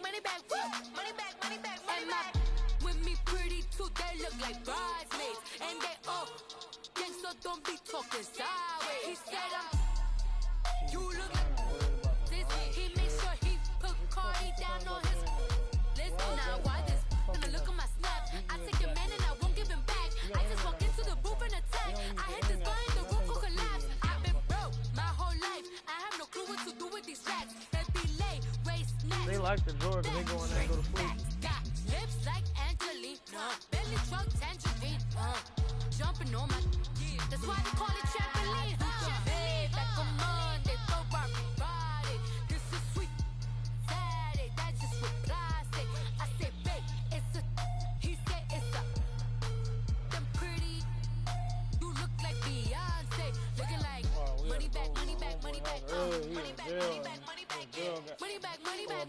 money back, woo! Money back, money back, money back. With me pretty too, they look like bridesmaids. And they all gang, so don't be talking sideways. He said you look like this. He made sure he put Cardi down on his list. Now why this? Gonna look at my snap. I take your man and I won't give him back. I just walk into the booth and attack. I hit this guy in the roof who collapse. I've been broke my whole life. I have no clue what to do with these racks. They like the Jordan, they go in there and go to sleep. Got lips like Angelina, belly truck tangerine, jumping on my, that's why they call it trampoline, Babe, like a Monday, throw our body, this is sweet, Saturday, that's just with plastic, I say, babe, it's a, he said it's a, them pretty, you look like Beyonce, looking like, money back, money back, money back, money back, money back, money back, money back, money back,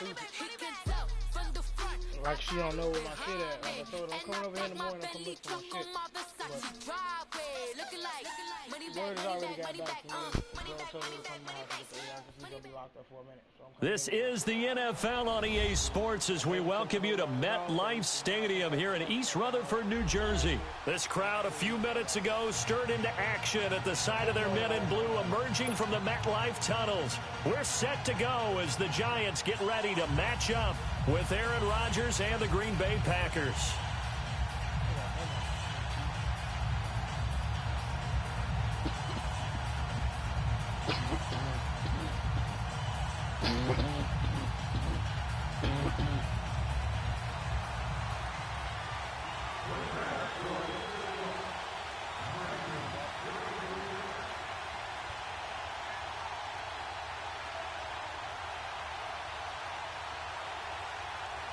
money back, he can tell from the front. Like she don't know where my shit at. Like I told her, I'm coming over here in the morning, I'm coming look for my shit. Word has already got back to me. The girl told me to come to my house and get the AI because he's going to be locked up for a minute. So this is the NFL on EA Sports as we welcome you to MetLife Stadium here in East Rutherford, New Jersey. This crowd a few minutes ago stirred into action at the side of their men in blue emerging from the MetLife tunnels. We're set to go as the Giants get ready to match up with Aaron Rodgers and the Green Bay Packers.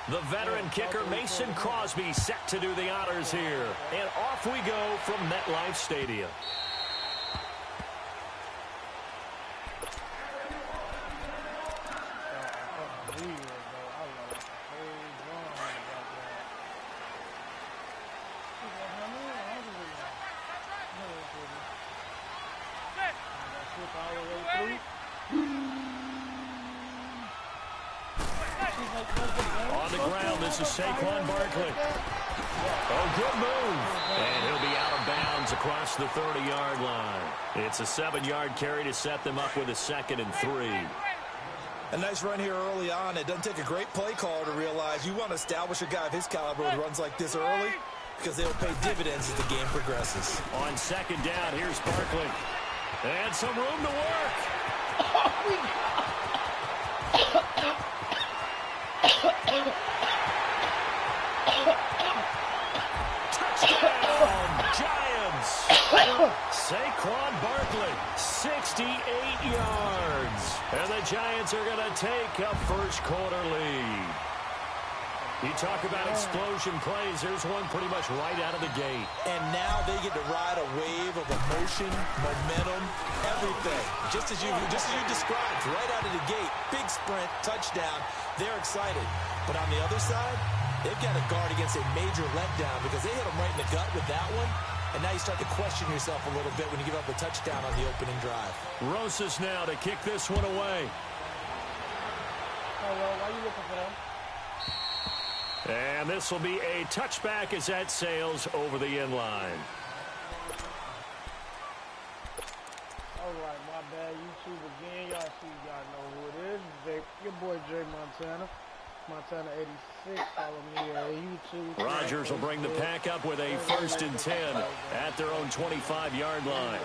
The veteran kicker Mason Crosby set to do the honors here. And off we go from MetLife Stadium. On the ground, this is Saquon Barkley. Oh, good move. And he'll be out of bounds across the 30-yard line. It's a 7-yard carry to set them up with a 2nd and 3. A nice run here early on. It doesn't take a great play caller to realize you want to establish a guy of his caliber with runs like this early because they'll pay dividends as the game progresses. On 2nd down, here's Barkley. And some room to work. Touchdown, Giants! Saquon Barkley, 68 yards. And the Giants are going to take a first-quarter lead. You talk about explosion plays. There's one pretty much right out of the gate. And now they get to ride a wave of emotion, momentum, everything. Just as you described, right out of the gate. Big sprint, touchdown. They're excited. But on the other side, they've got to guard against a major letdown because they hit them right in the gut with that one. And now you start to question yourself a little bit when you give up a touchdown on the opening drive. Rosas now to kick this one away. Oh, well, why are you looking for them? And this will be a touchback as that sails over the end line. All right, my bad. YouTube again. Y'all see, y'all know who it is. Your boy Jay Montana. MontanaSosa86's. Follow me on YouTube. Rodgers will bring the pack up with a 1st and 10 at their own 25-yard line.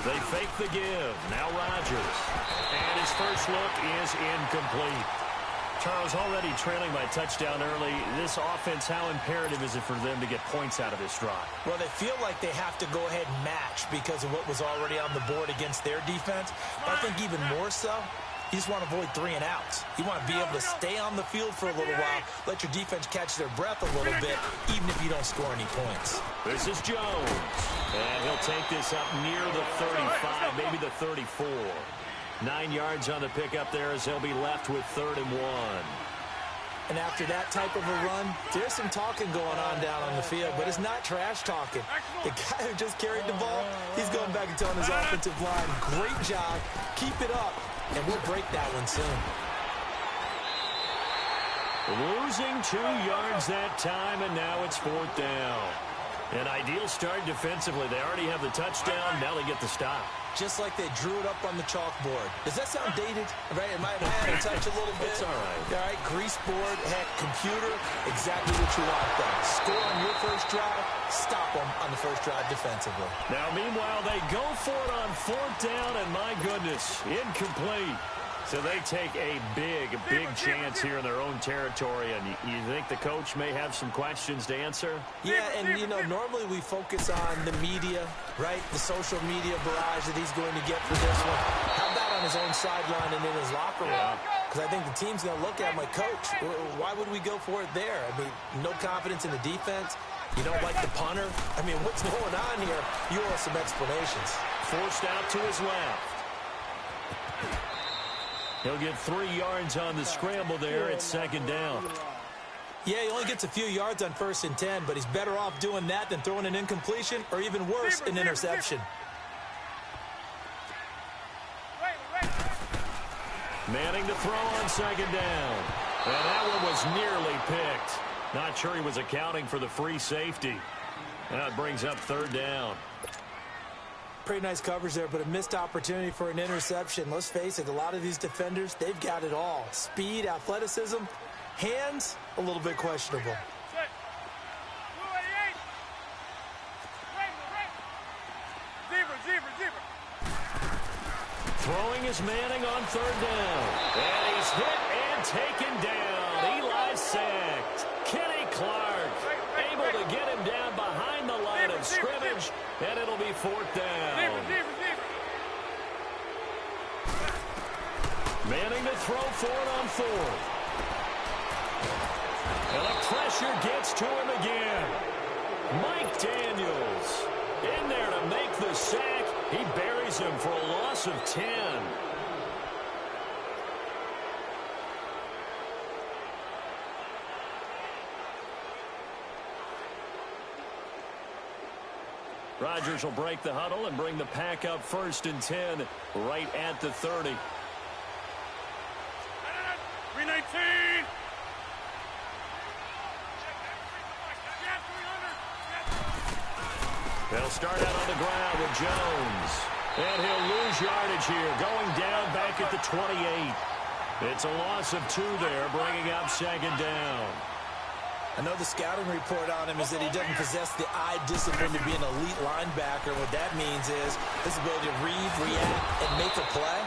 They fake the give. Now Rodgers. And his first look is incomplete. Charles, already trailing by touchdown early. This offense, how imperative is it for them to get points out of this drive? Well, they feel like they have to go ahead and match because of what was already on the board against their defense. But I think even more so, you just want to avoid 3 and outs. You want to be able to stay on the field for a little while, let your defense catch their breath a little bit, even if you don't score any points. This is Jones. And he'll take this up near the 35, maybe the 34. 9 yards on the pickup there as they'll be left with 3rd and 1. And after that type of a run, there's some talking going on down on the field, but it's not trash talking. The guy who just carried the ball, he's going back and telling his offensive line, great job, keep it up, and we'll break that one soon. Losing 2 yards that time, and now it's 4th down. An ideal start defensively. They already have the touchdown. Now they get the stop. Just like they drew it up on the chalkboard. Does that sound dated? Right? It might have a touch a little bit. It's all right. All right, grease board, heck, computer, exactly what you want though. Score on your first drive, stop them on the first drive defensively. Now, meanwhile, they go for it on 4th down, and my goodness, incomplete. So they take a big chance here in their own territory, and you think the coach may have some questions to answer? Yeah, and, you know, normally we focus on the media, right? The social media barrage that he's going to get for this one. How about on his own sideline and in his locker room? Because I think the team's going to look at him like, Coach, why would we go for it there? I mean, no confidence in the defense. You don't like the punter? I mean, what's going on here? You owe us some explanations. Forced out to his left. He'll get 3 yards on the scramble there. It's 2nd down. Yeah, he only gets a few yards on 1st and 10, but he's better off doing that than throwing an incompletion or even worse, an interception. Manning to throw on 2nd down. And that one was nearly picked. Not sure he was accounting for the free safety. Now it brings up 3rd down. Pretty nice coverage there, but a missed opportunity for an interception. Let's face it, a lot of these defenders, they've got it all. Speed, athleticism, hands, a little bit questionable. Throwing is Manning on 3rd down. And he's hit and taken down. Eli sacked. Kenny Clark able to get him down behind the line of scrimmage, and it'll be 4th down. Manning to throw for it on 4th. And the pressure gets to him again. Mike Daniels in there to make the sack. He buries him for a loss of 10. Rodgers will break the huddle and bring the pack up 1st and 10 right at the 30. 319. They'll start out on the ground with Jones. And he'll lose yardage here, going down back at the 28. It's a loss of 2 there, bringing up 2nd down. I know the scouting report on him is that he doesn't possess the eye discipline to be an elite linebacker. What that means is his ability to read, react, and make a play.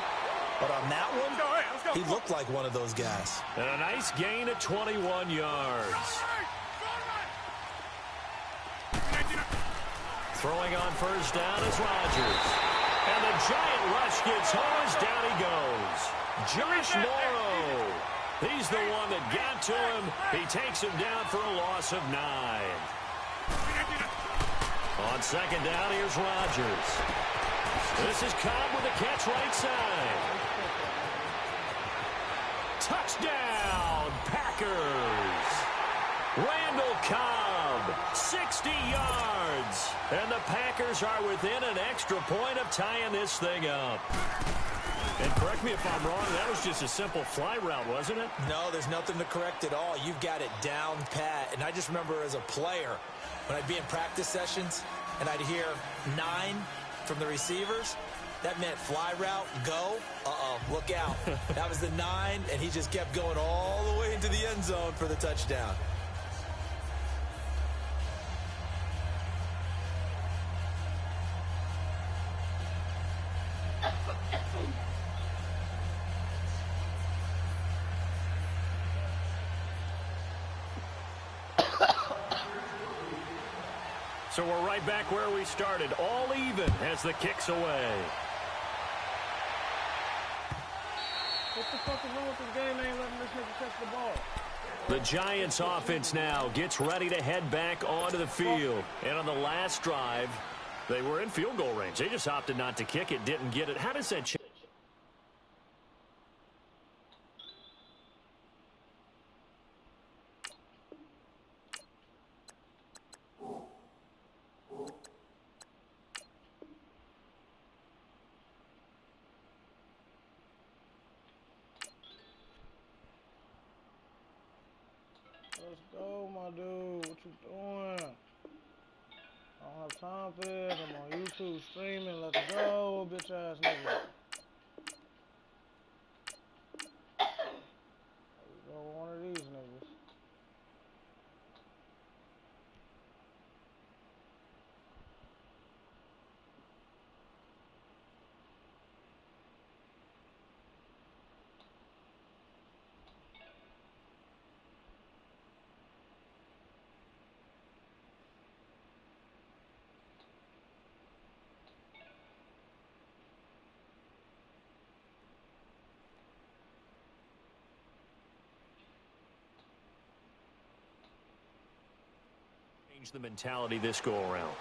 But on that one, he looked like one of those guys. And a nice gain of 21 yards. Throwing on 1st down is Rodgers. And the giant rush gets home as down he goes. Josh Morrow. He's the one that got to him. He takes him down for a loss of 9. On 2nd down, here's Rodgers. This is Cobb with a catch right side. Touchdown, Packers. Randall Cobb, 60 yards. And the Packers are within an extra point of tying this thing up. And correct me if I'm wrong, that was just a simple fly route, wasn't it? No, there's nothing to correct at all. You've got it down pat. And I just remember as a player, when I'd be in practice sessions and I'd hear 9 from the receivers, that meant fly route, go. Look out. That was the 9, and he just kept going all the way into the end zone for the touchdown. So we're right back where we started, all even as the kick's away. What the fuck is wrong with this game? They ain't letting this nigga touch the ball. The Giants offense now gets ready to head back onto the field. And on the last drive, they were in field goal range. They just opted not to kick it, didn't get it. How does that change? on, dude. What you doing? I don't have time for this. I'm on YouTube streaming. Let's go, bitch ass nigga. There we go, one of these niggas. The mentality this go around.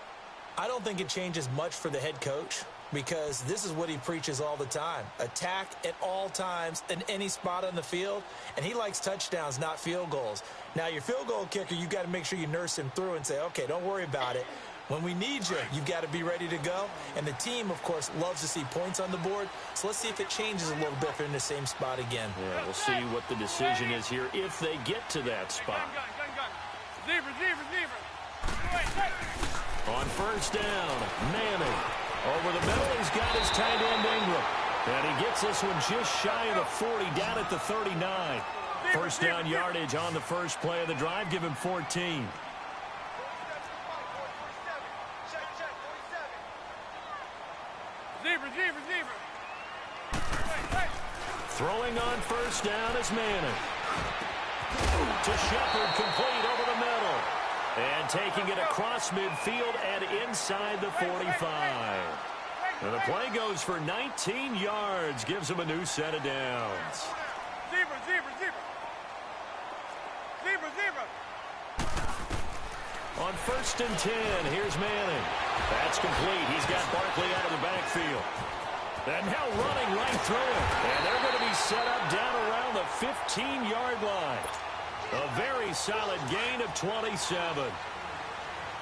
I don't think it changes much for the head coach because this is what he preaches all the time. Attack at all times in any spot on the field, and he likes touchdowns, not field goals. Now, your field goal kicker, you've got to make sure you nurse him through and say, okay, don't worry about it. When we need you, you've got to be ready to go. And the team, of course, loves to see points on the board. So let's see if it changes a little bit if they're in the same spot again. Yeah, we'll see what the decision is here if they get to that spot. Zebra. On first down, Manning. Over the middle, he's got his tight end Ingram. And he gets this one just shy of the 40, down at the 39. First down yardage on the first play of the drive. Give him 14. Zebra. Throwing on first down is Manning. To Shepard, complete over the middle. And taking it across midfield and inside the 45. And the play goes for 19 yards. Gives him a new set of downs. Zebra. On first and 10, here's Manning. That's complete. He's got Barkley out of the backfield. And now running right through it. And they're going to be set up down around the 15-yard line. A very solid gain of 27.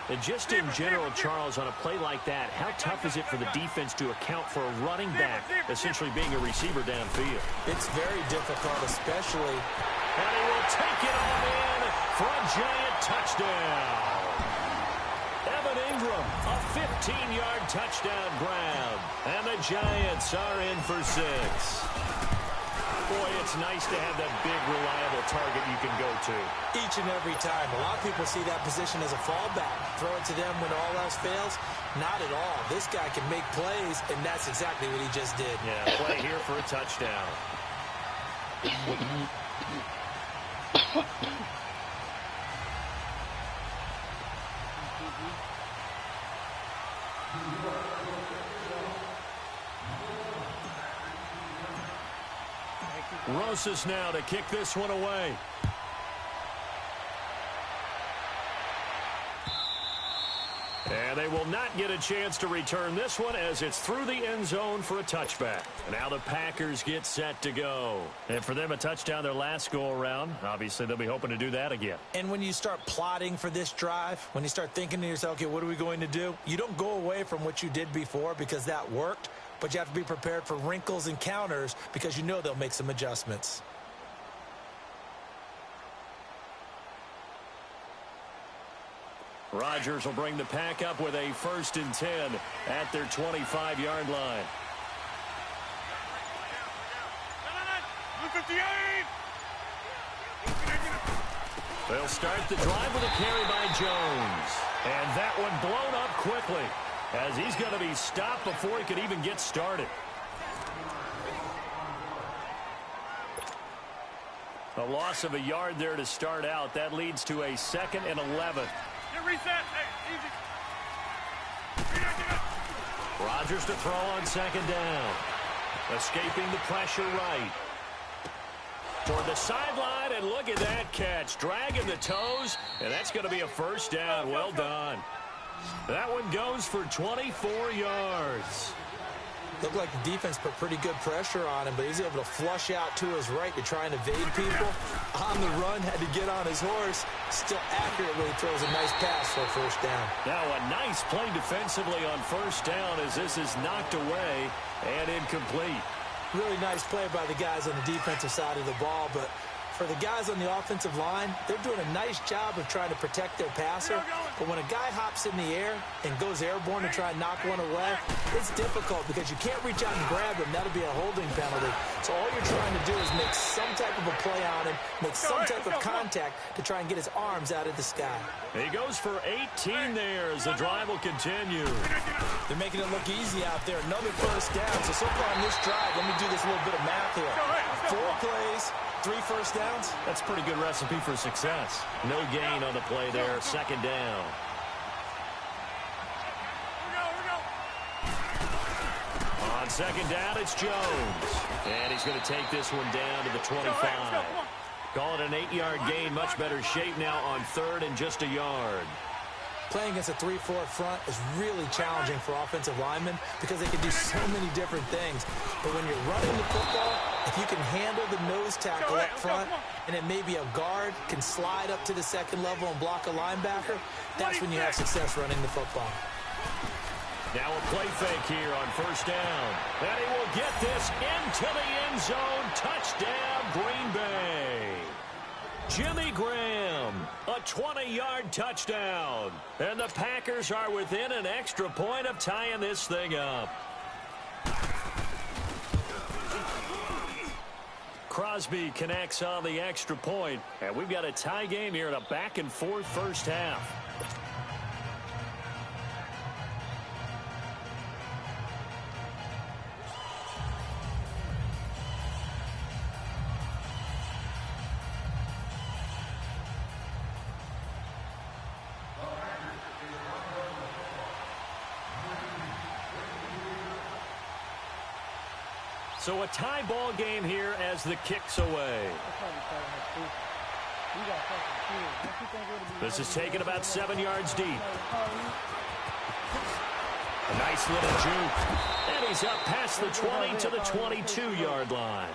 And just in general, Charles, on a play like that, how tough is it for the defense to account for a running back essentially being a receiver downfield? It's very difficult, especially. And he will take it on in for a giant touchdown. Evan Ingram, a 15-yard touchdown grab. And the Giants are in for 6. Boy, it's nice to have that big, reliable target you can go to. Each and every time. A lot of people see that position as a fallback. Throw it to them when all else fails. Not at all. This guy can make plays, and that's exactly what he just did. Yeah, play here for a touchdown. Rosas now to kick this one away. And they will not get a chance to return this one as it's through the end zone for a touchback. And now the Packers get set to go. And for them, a touchdown their last go-around. Obviously, they'll be hoping to do that again. And when you start plotting for this drive, when you start thinking to yourself, okay, what are we going to do? You don't go away from what you did before because that worked. But you have to be prepared for wrinkles and counters because you know they'll make some adjustments. Rodgers will bring the pack up with a 1st and 10 at their 25-yard line. 58. They'll start the drive with a carry by Jones. And that one blown up quickly as he's going to be stopped before he could even get started. A loss of a yard there to start out. That leads to a 2nd and 11. Get reset. Hey, easy. Rodgers to throw on 2nd down. Escaping the pressure right. Toward the sideline, and look at that catch. Dragging the toes, and that's going to be a 1st down. Well done. That one goes for 24 yards. Looked like the defense put pretty good pressure on him, but he's able to flush out to his right to try and evade people. On the run, had to get on his horse. Still accurately throws a nice pass for a 1st down. Now a nice play defensively on 1st down as this is knocked away and incomplete. Really nice play by the guys on the defensive side of the ball, but For the guys on the offensive line, they're doing a nice job of trying to protect their passer. But when a guy hops in the air and goes airborne to try and knock one away, it's difficult because you can't reach out and grab him. That'll be a holding penalty. So all you're trying to do is make some type of a play on him, make some type of contact to try and get his arms out of the sky. He goes for 18 there as the drive will continue. They're making it look easy out there. Another first down. So far on this drive, let me do this little bit of math here. 4 plays, 3 first downs. That's a pretty good recipe for success. No gain on the play there. Second down. On second down, it's Jones. And he's going to take this one down to the 25. Call it an 8-yard gain. Much better shape now on third and just a yard. Playing against a 3-4 front is really challenging for offensive linemen because they can do so many different things. But when you're running the football, if you can handle the nose tackle up front, and then maybe a guard can slide up to the second level and block a linebacker, that's when you have success running the football. Now a play fake here on first down. And he will get this into the end zone. Touchdown, Green Bay. Jimmy Graham, a 20-yard touchdown. And the Packers are within an extra point of tying this thing up. Crosby connects on the extra point. And we've got a tie game here in a back-and-forth first half. So a tie ball game here as the kick's away. This is taken about 7 yards deep. A nice little juke. And he's up past the 20 to the 22-yard line.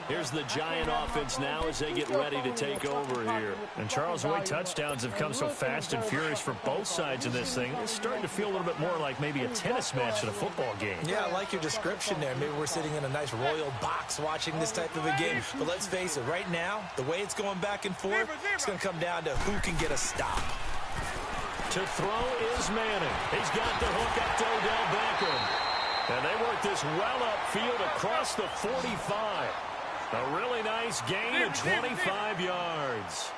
Here's the Giant offense now as they get ready to take over here. And Charles, the way touchdowns have come so fast and furious for both sides of this thing, it's starting to feel a little bit more like maybe a tennis match in a football game. Yeah, I like your description there. Maybe we're sitting in a nice royal box watching this type of a game. But let's face it, right now, the way it's going back and forth, it's going to come down to who can get a stop. To throw is Manning. He's got the hook up to Odell Beckham. And they work this well upfield across the 45. A really nice gain of 25 yards.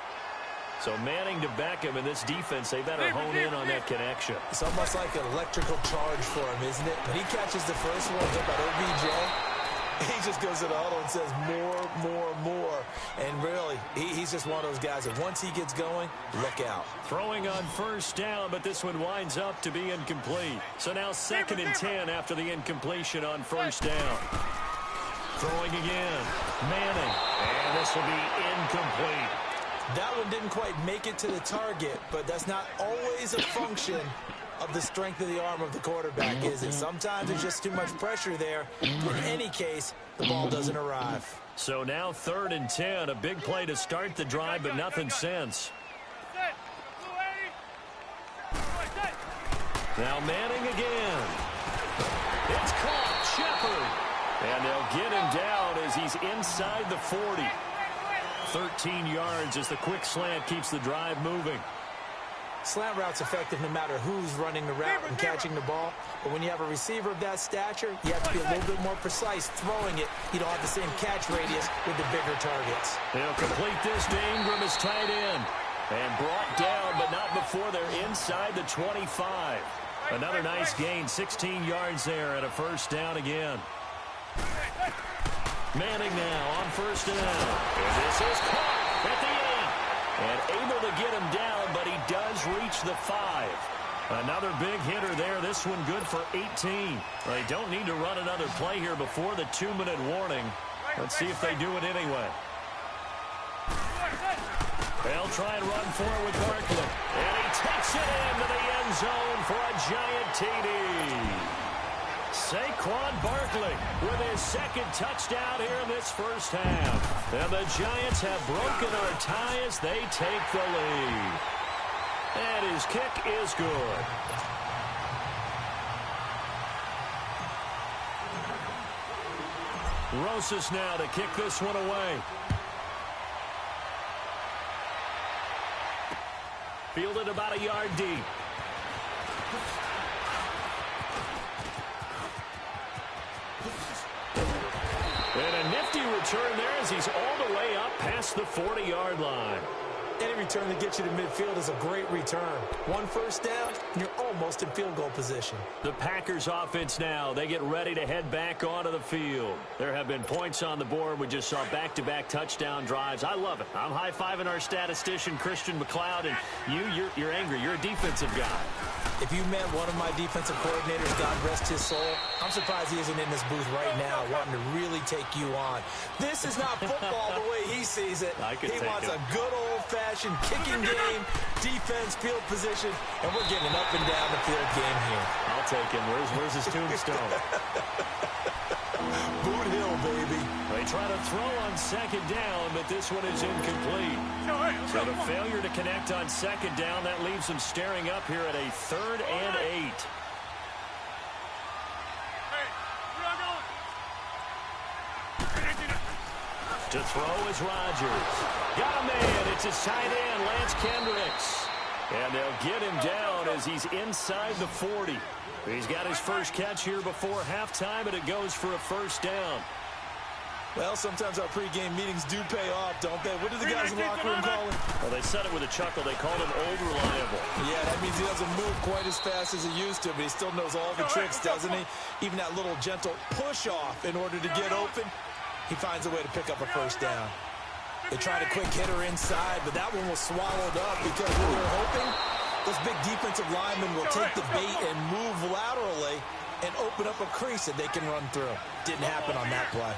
So Manning to Beckham in this defense, they better hone in on that connection. It's almost like an electrical charge for him, isn't it? When he catches the first one, hit by OBJ, he just goes to the huddle and says more. And really, he's just one of those guys that once he gets going, look out. Throwing on first down, but this one winds up to be incomplete. So now 2nd and 10 after the incompletion on first down. Throwing again. Manning. And this will be incomplete. That one didn't quite make it to the target, but that's not always a function of the strength of the arm of the quarterback, is it? Sometimes there's just too much pressure there. In any case, the ball doesn't arrive. So now 3rd and 10, a big play to start the drive, but nothing since. Now Manning again. It's caught. Shepard. And they'll get him down as he's inside the 40. 13 yards as the quick slant keeps the drive moving. Slant route's effective no matter who's running the route and catching the ball. But when you have a receiver of that stature, you have to be a little bit more precise throwing it. You don't have the same catch radius with the bigger targets. They'll complete this to Ingram as tight end. And brought down, but not before they're inside the 25. Another nice gain, 16 yards there and a first down again. Manning now on first down. And this is caught at the end. And able to get him down, but he does reach the 5. Another big hitter there. This one good for 18. Well, they don't need to run another play here before the 2-minute warning. Let's see if they do it anyway. They'll try and run for it with Barkley. And he takes it into the end zone for a giant TD. Saquon Barkley with his 2nd touchdown here in this first half. And the Giants have broken our tie as they take the lead. And his kick is good. Rosas now to kick this one away. Fielded about a yard deep. And a nifty return there as he's all the way up past the 40-yard line. Any return that gets you to midfield is a great return. One first down, and you're almost in field goal position. The Packers offense now. They get ready to head back onto the field. There have been points on the board. We just saw back-to-back touchdown drives. I love it. I'm high-fiving our statistician, Christian McLeod, and you're angry. You're a defensive guy. If you met one of my defensive coordinators, God rest his soul, I'm surprised he isn't in this booth right now wanting to really take you on. This is not football the way he sees it. He wants a good old-fashioned kicking game, defense, field position, and we're getting an up and down the field game here. I'll take him. Where's his tombstone? Boot Hill, baby. They try to throw on second down, but this one is incomplete. So the failure to connect on second down, that leaves them staring up here at a 3rd and 8. To throw is Rodgers. Got a man. It's his tight end, Lance Kendricks. And they'll get him down as he's inside the 40. He's got his first catch here before halftime, and it goes for a first down. Well, sometimes our pregame meetings do pay off, don't they? What do the guys in the locker room call him? Well, they said it with a chuckle. They called him old reliable. Yeah, that means he doesn't move quite as fast as he used to, but he still knows all the tricks, doesn't he? Even that little gentle push-off in order to get open, he finds a way to pick up a first down. They tried a quick hitter inside, but that one was swallowed up because when they're hoping, those big defensive linemen will take the bait and move laterally and open up a crease that they can run through. Didn't happen on that play.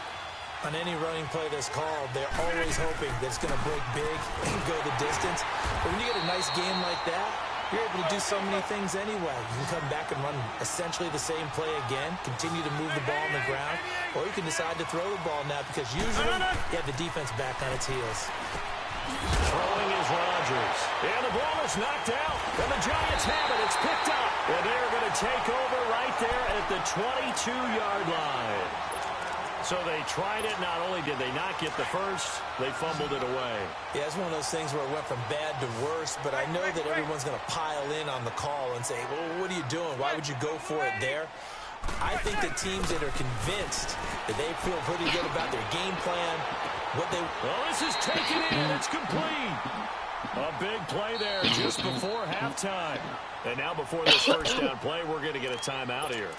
On any running play that's called, they're always hoping that it's going to break big and go the distance. But when you get a nice game like that, you're able to do so many things anyway. You can come back and run essentially the same play again, continue to move the ball on the ground, or you can decide to throw the ball now because usually you have the defense back on its heels. Throwing is Rodgers. And the ball is knocked out. And the Giants have it. It's picked up. And they're going to take over right there at the 22-yard line. So they tried it. Not only did they not get the first, they fumbled it away. Yeah, it's one of those things where it went from bad to worse, but I know that everyone's going to pile in on the call and say, well, what are you doing? Why would you go for it there? I think the teams that are convinced that they feel pretty good about their game plan, well, this is taken in. It's complete. A big play there just before halftime. And now before this first down play, we're going to get a timeout here,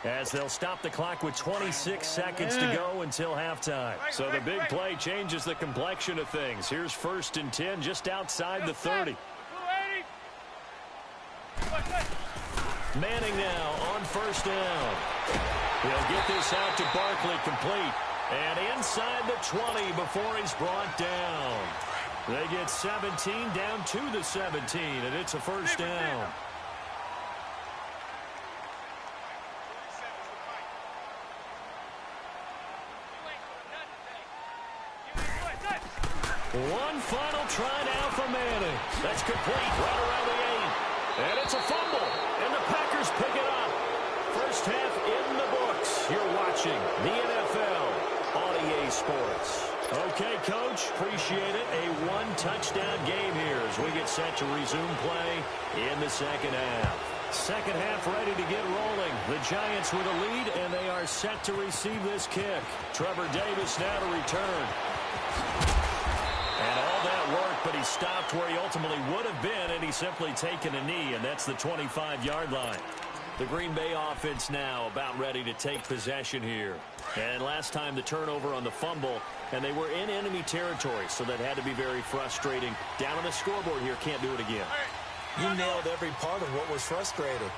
as they'll stop the clock with 26 seconds to go until halftime. So the big play changes the complexion of things. Here's 1st and 10 just outside the 30. Manning now on first down. He'll get this out to Barkley, complete. And inside the 20 before he's brought down. They get 17 down to the 17, and it's a first down. One final try now for Manning. That's complete right around the 8. And it's a fumble. And the Packers pick it up. First half in the books. You're watching the NFL on EA Sports. Okay, Coach. Appreciate it. A one-touchdown game here as we get set to resume play in the second half. Second half ready to get rolling. The Giants with a lead, and they are set to receive this kick. Trevor Davis now to return. And all that work, but he stopped where he ultimately would have been, and he's simply taken a knee, and that's the 25-yard line. The Green Bay offense now about ready to take possession here. And last time the turnover on the fumble, and they were in enemy territory, so that had to be very frustrating. Down on the scoreboard here, can't do it again. You nailed every part of what was frustrating.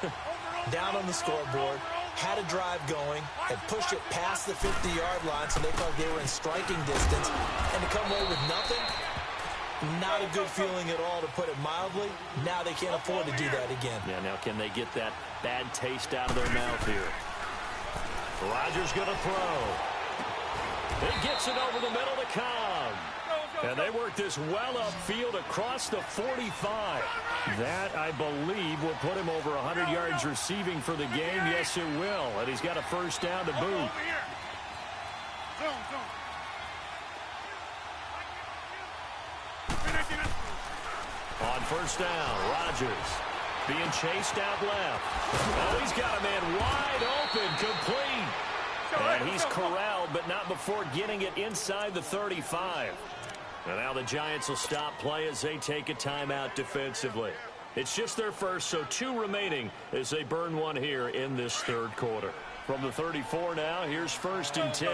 Down on the scoreboard, had a drive going, and pushed it past the 50-yard line so they felt they were in striking distance, and to come away with nothing, not a good feeling at all, to put it mildly. Now they can't afford to do that again. Yeah, now can they get that bad taste out of their mouth here? Rodgers going to throw. He gets it over the middle to Cobb. And they work this well upfield across the 45. That, I believe, will put him over 100 yards receiving for the game. Yes, it will. And he's got a first down to boot. On first down. Rodgers being chased out left. Oh, he's got a man wide open, complete. And he's corralled, but not before getting it inside the 35. And now the Giants will stop play as they take a timeout defensively. It's just their first, so 2 remaining as they burn one here in this third quarter. From the 34 now, here's 1st and 10.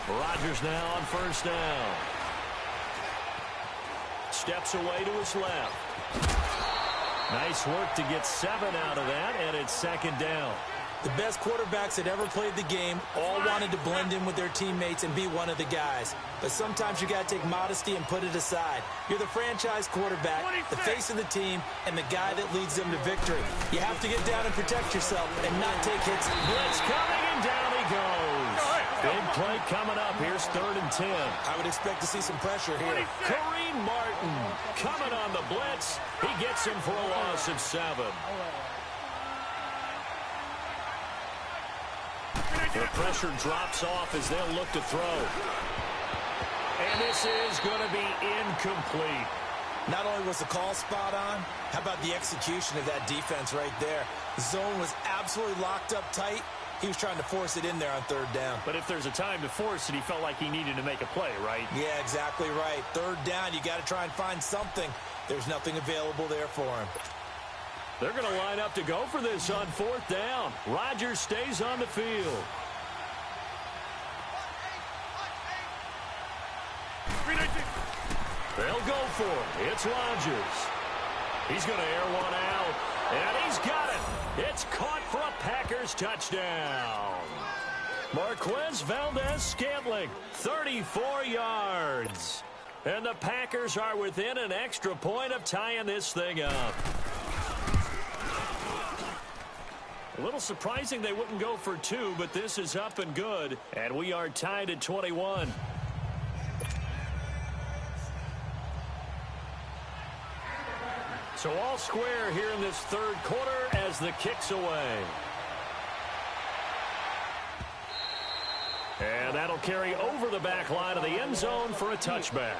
Rodgers now on first down. Steps away to his left. Nice work to get 7 out of that, and it's 2nd down. The best quarterbacks that ever played the game all wanted to blend in with their teammates and be one of the guys. But sometimes you got to take modesty and put it aside. You're the franchise quarterback, the face of the team, and the guy that leads them to victory. You have to get down and protect yourself and not take hits. Blitz coming, and down he goes. Big play coming up. Here's 3rd and 10. I would expect to see some pressure here. Kareem Martin coming on the blitz. He gets him for a loss of 7. The pressure drops off as they'll look to throw. And this is going to be incomplete. Not only was the call spot on, how about the execution of that defense right there? The zone was absolutely locked up tight. He was trying to force it in there on 3rd down. But if there's a time to force it, he felt like he needed to make a play, right? Yeah, exactly right. 3rd down, you got to try and find something. There's nothing available there for him. They're going to line up to go for this on 4th down. Rodgers stays on the field. They'll go for it. It's Rodgers. He's going to air one out, and he's got it. It's caught for a Packers touchdown. Marquez Valdez-Scantling, 34 yards. And the Packers are within an extra point of tying this thing up. A little surprising they wouldn't go for 2, but this is up and good. And we are tied at 21. So all square here in this 3rd quarter as the kick's away. And that'll carry over the back line of the end zone for a touchback.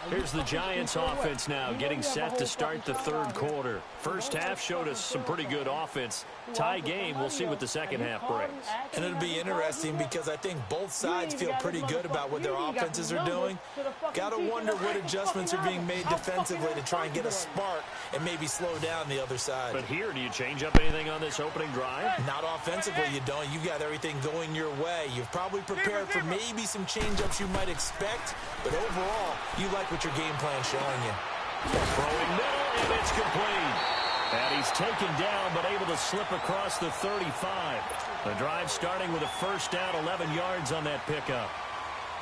Here's the Giants offense now getting set to start the 3rd quarter. First half showed us some pretty good offense. Tie game, we'll see what the second half brings. And it'll be interesting because I think both sides feel pretty good about what their offenses are doing. Got to wonder what adjustments are being made defensively to try and get a spark and maybe slow down the other side. But here, do you change up anything on this opening drive? Not offensively, you don't. You got everything going your way. You've probably prepared for maybe some change-ups you might expect, but overall, you like what your game plan is showing you. Throwing middle, and it's complete. And he's taken down, but able to slip across the 35. The drive starting with a first down, 11 yards on that pickup.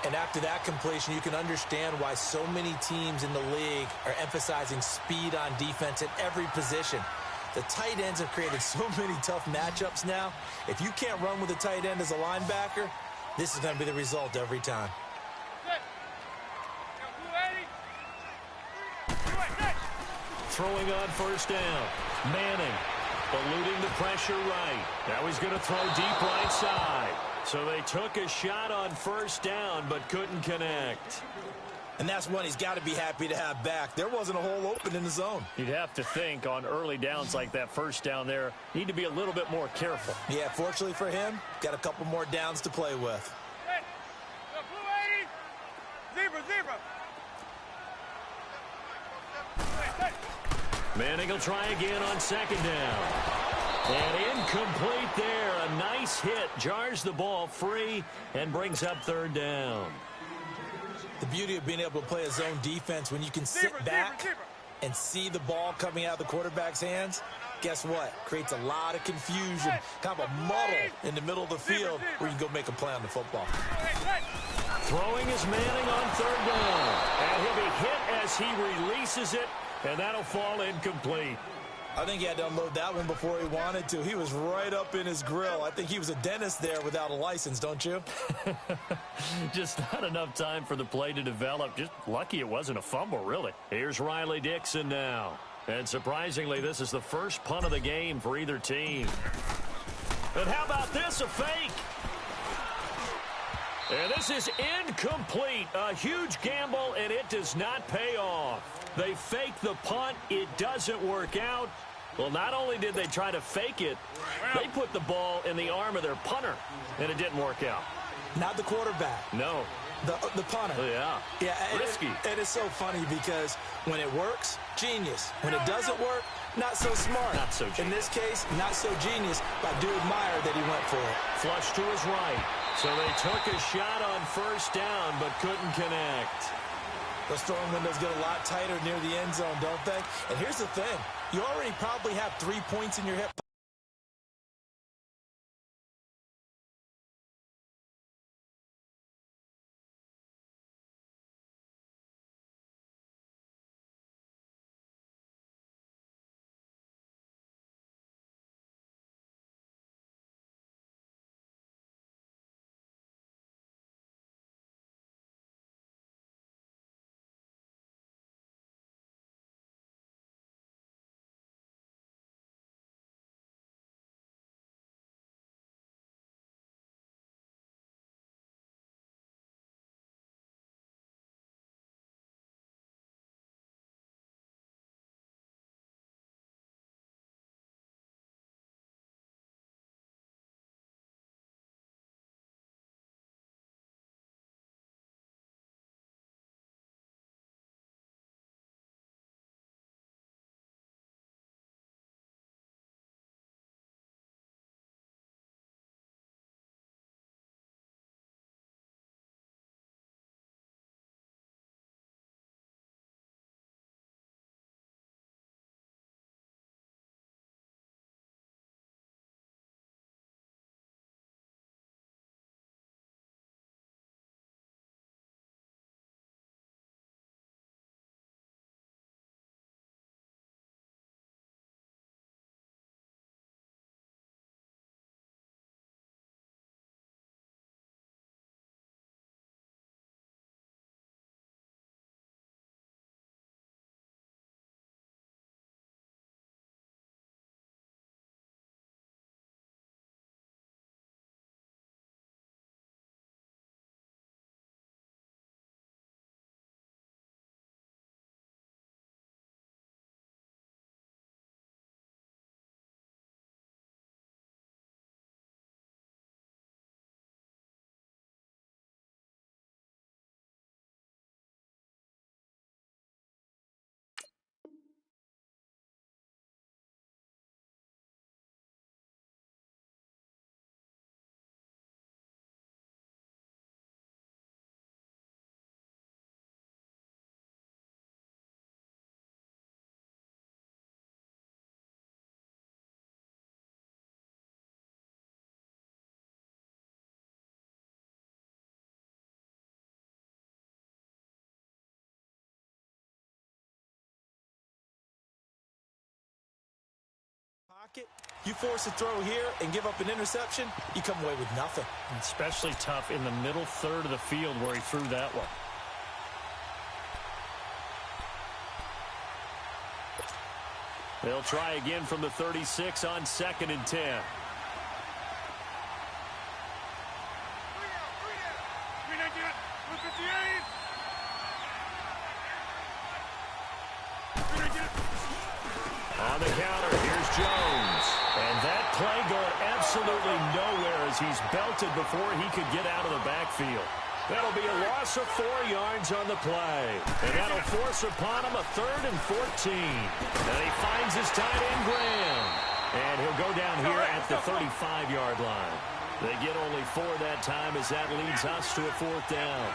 And after that completion, you can understand why so many teams in the league are emphasizing speed on defense at every position. The tight ends have created so many tough matchups now. If you can't run with a tight end as a linebacker, this is going to be the result every time. Throwing on first down. Manning eluding the pressure right. Now he's going to throw deep right side. So they took a shot on first down but couldn't connect. And that's one he's got to be happy to have back. There wasn't a hole open in the zone. You'd have to think on early downs like that first down there, need to be a little bit more careful. Yeah, fortunately for him, got a couple more downs to play with. Zebra. Manning will try again on second down. And incomplete there. A nice hit. Jars the ball free and brings up 3rd down. The beauty of being able to play a zone defense when you can sit back and see the ball coming out of the quarterback's hands, guess what? Creates a lot of confusion, kind of a muddle in the middle of the field where you can go make a play on the football. Throwing is Manning on 3rd down. And he'll be hit as he releases it. And that'll fall incomplete. I think he had to unload that one before he wanted to. He was right up in his grill. I think he was a dentist there without a license, don't you? Just not enough time for the play to develop. Just lucky it wasn't a fumble, really. Here's Riley Dixon now. And surprisingly, this is the first punt of the game for either team. And how about this, a fake? And this is incomplete. A huge gamble, and it does not pay off. They fake the punt. It doesn't work out. Well, not only did they try to fake it, they put the ball in the arm of their punter, and it didn't work out. Not the quarterback. No. The punter. Yeah. Risky. And it's so funny because when it works, genius. When it doesn't work, not so smart. Not so genius. In this case, not so genius. But I do admire that he went for it. Flush to his right. So they took a shot on first down but couldn't connect. Those throwing windows get a lot tighter near the end zone, don't they? And here's the thing. You already probably have 3 points in your hip. You force a throw here and give up an interception, you come away with nothing. Especially tough in the middle third of the field where he threw that one. They'll try again from the 36 on 2nd and 10. On the counter, here's Jones. And that play going absolutely nowhere as he's belted before he could get out of the backfield. That'll be a loss of 4 yards on the play. And that'll force upon him a 3rd and 14. And he finds his tight end, Graham. And he'll go down here at the 35-yard line. They get only 4 that time as that leads us to a 4th down.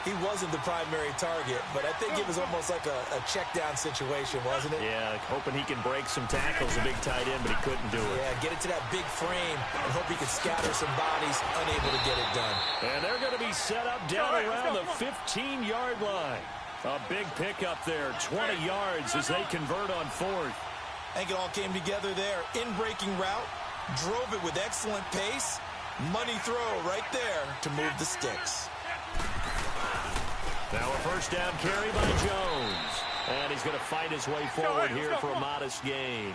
He wasn't the primary target, but I think it was almost like a check-down situation, wasn't it? Yeah, hoping he can break some tackles, a big tight end, but he couldn't do it. Yeah, get it to that big frame and hope he can scatter some bodies, unable to get it done. And they're going to be set up down around the 15-yard line. A big pickup there, 20 yards as they convert on 4th. I think it all came together there. In-breaking route, drove it with excellent pace. Money throw right there to move the sticks. Now a first down carry by Jones. And he's going to fight his way forward here for a modest gain.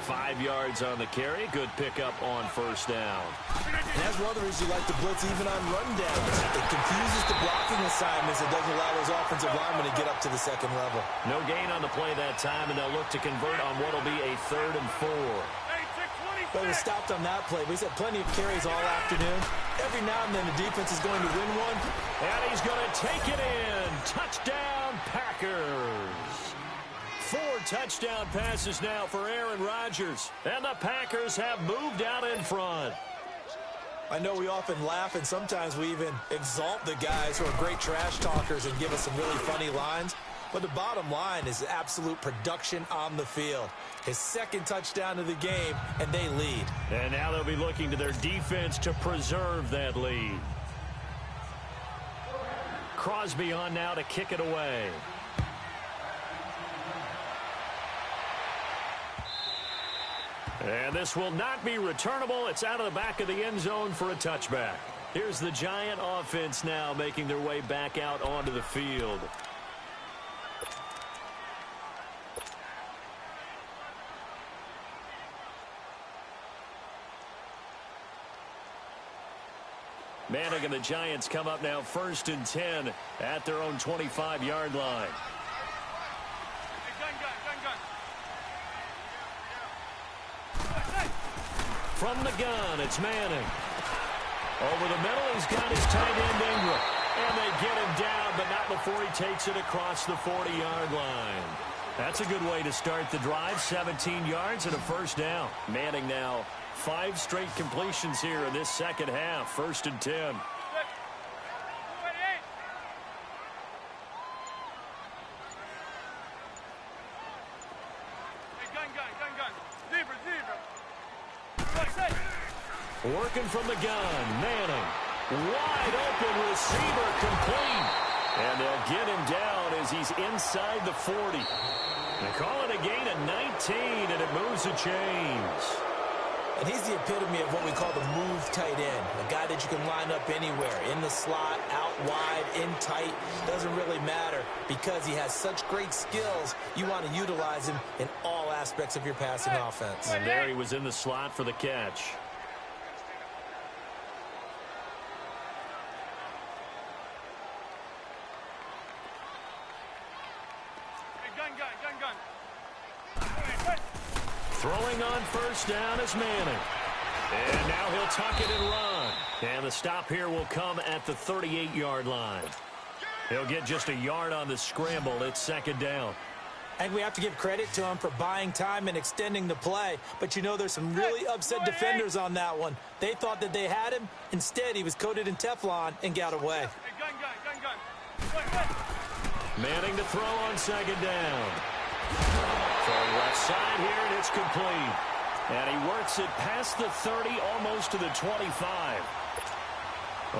5 yards on the carry. Good pickup on first down. And that's one of the reasons you like to blitz even on rundowns. It confuses the blocking assignments. It doesn't allow those offensive linemen to get up to the second level. No gain on the play that time, and they'll look to convert on what will be a 3rd and 4. But we stopped on that play. We've had plenty of carries all afternoon. Every now and then the defense is going to win one. And he's going to take it in. Touchdown, Packers. 4 touchdown passes now for Aaron Rodgers. And the Packers have moved out in front. I know we often laugh, and sometimes we even exalt the guys who are great trash talkers and give us some really funny lines. But the bottom line is absolute production on the field. His 2nd touchdown of the game, and they lead. And now they'll be looking to their defense to preserve that lead. Crosby on now to kick it away. And this will not be returnable. It's out of the back of the end zone for a touchback. Here's the Giant offense now making their way back out onto the field. Manning and the Giants come up now 1st and 10 at their own 25-yard line. From the gun, it's Manning. Over the middle, he's got his tight end Ingram. And they get him down, but not before he takes it across the 40-yard line. That's a good way to start the drive. 17 yards and a first down. Manning now 5 straight completions here in this second half. 1st and 10. Working from the gun, Manning. Wide open receiver, complete. And they'll get him down as he's inside the 40. They call it a gain of 19, and it moves the chains. And he's the epitome of what we call the move tight end. A guy that you can line up anywhere. In the slot, out wide, in tight. Doesn't really matter because he has such great skills. You want to utilize him in all aspects of your passing offense. And there he was in the slot for the catch. Throwing on first down is Manning. And now he'll tuck it and run. And the stop here will come at the 38-yard line. He'll get just a yard on the scramble. It's 2nd down. And we have to give credit to him for buying time and extending the play. But you know there's some really upset defenders on that one. They thought that they had him. Instead, he was coated in Teflon and got away. Manning to throw on 2nd down. From left side here, and it's complete. And he works it past the 30, almost to the 25.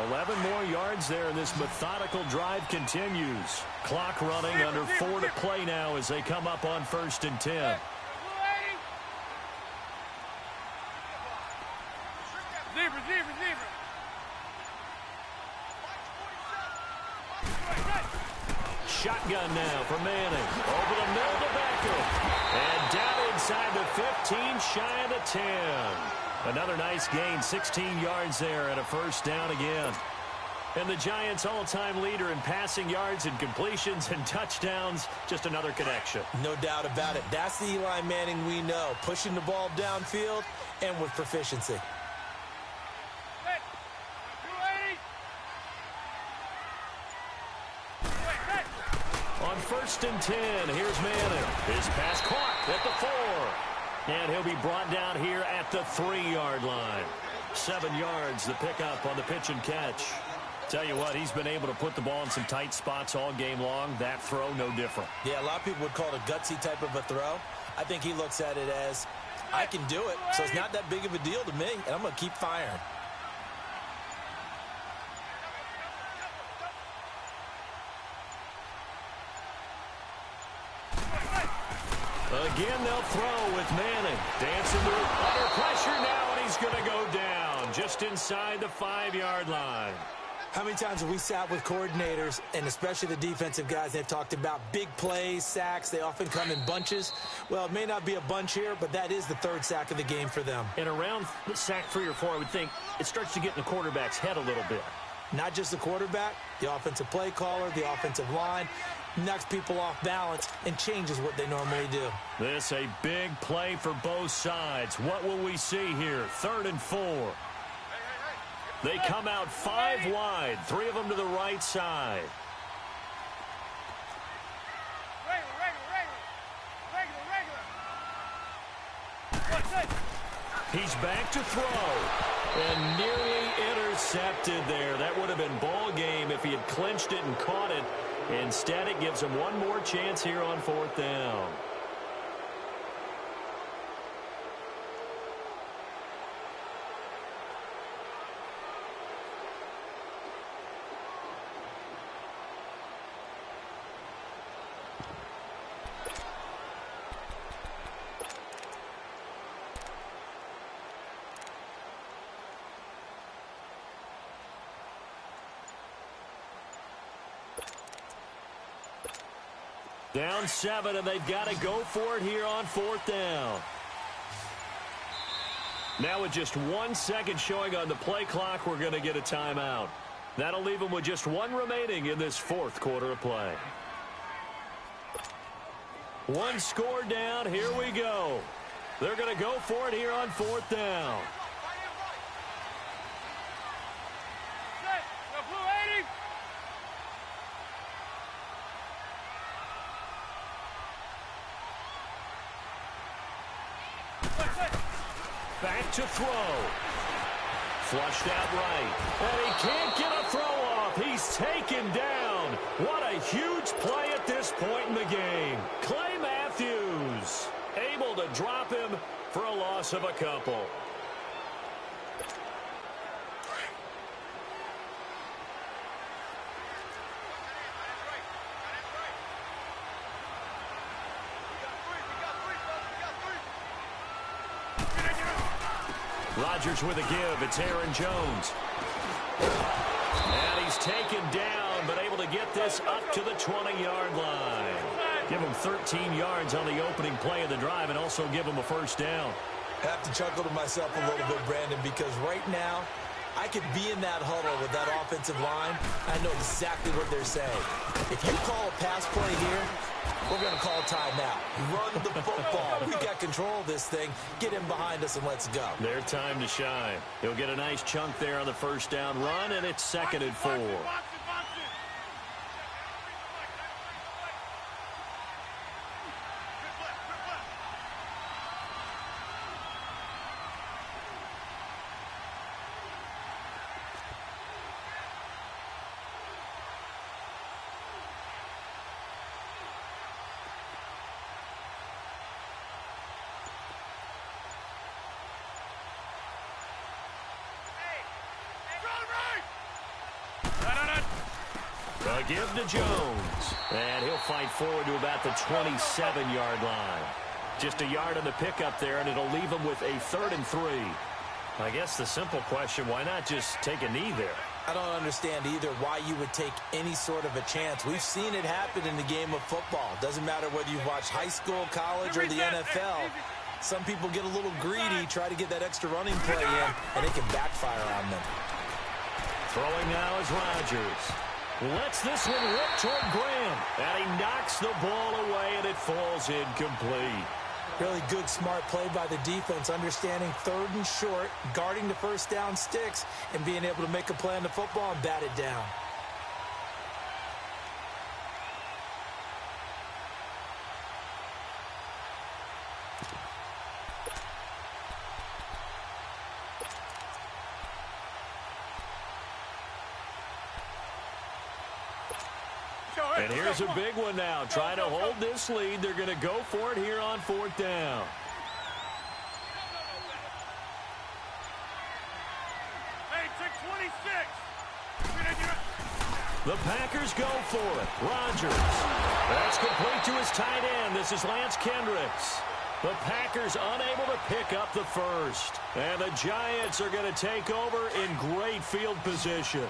11 more yards there, and this methodical drive continues. Clock running, under 4 to play now as they come up on 1st and 10. Shotgun now for Manning. Over the middle to Beckham. And down inside the 15, shy of the 10. Another nice gain, 16 yards there, and a first down again. And the Giants' all-time leader in passing yards and completions and touchdowns, just another connection. No doubt about it. That's the Eli Manning we know, pushing the ball downfield and with proficiency. On 1st and 10, here's Manning. His pass caught at the 4. And he'll be brought down here at the 3-yard line. 7 yards, the pickup on the pitch and catch. Tell you what, he's been able to put the ball in some tight spots all game long. That throw, no different. Yeah, a lot of people would call it a gutsy type of a throw. I think he looks at it as, I can do it, so it's not that big of a deal to me, and I'm going to keep firing. Again, they'll throw with Manning. Dancing under pressure now, and he's going to go down just inside the 5-yard line. How many times have we sat with coordinators, and especially the defensive guys, they've talked about big plays, sacks. They often come in bunches. Well, it may not be a bunch here, but that is the third sack of the game for them. And around sack 3 or 4, I would think it starts to get in the quarterback's head a little bit. Not just the quarterback, the offensive play caller, the offensive line, knocks people off balance and changes what they normally do. This a big play for both sides. What will we see here? 3rd and 4. They come out 5 wide, 3 of them to the right side. He's back to throw. And nearly intercepted there. That would have been ball game if he had clinched it and caught it. Instead, it gives him one more chance here on 4th down. Down 7, and they've got to go for it here on 4th down. Now with just 1 second showing on the play clock, we're going to get a timeout. That'll leave them with just 1 remaining in this 4th quarter of play. 1 score down. Here we go. They're going to go for it here on 4th down. Back to throw. Flushed out right. And he can't get a throw off. He's taken down. What a huge play at this point in the game. Clay Matthews able to drop him for a loss of a couple. Rodgers with a give. It's Aaron Jones. And he's taken down, but able to get this up to the 20-yard line. Give him 13 yards on the opening play of the drive and also give him a 1st down. I have to chuckle to myself a little bit, Brandon, because right now I could be in that huddle with that offensive line. I know exactly what they're saying. If you call a pass play here, we're going to call timeout. Run the football. We got control of this thing. Get him behind us and let's go. Their time to shine. He'll get a nice chunk there on the 1st down run, and it's 2nd and 4. A give to Jones. And he'll fight forward to about the 27-yard line. Just a yard on the pickup there, and it'll leave him with a 3rd and 3. I guess the simple question, why not just take a knee there? I don't understand either why you would take any sort of a chance. We've seen it happen in the game of football. Doesn't matter whether you've watched high school, college, or the NFL. Some people get a little greedy, try to get that extra running play in, and it can backfire on them. Throwing now is Rodgers. Lets this one rip toward Graham. And he knocks the ball away, and it falls incomplete. Really good, smart play by the defense, understanding 3rd and short, guarding the 1st down sticks, and being able to make a play on the football and bat it down. And here's a big one now. Trying to hold this lead. They're going to go for it here on 4th down. Hey, check 26. The Packers go for it. Rodgers. That's complete to his tight end. This is Lance Kendricks. The Packers unable to pick up the 1st. And the Giants are going to take over in great field position.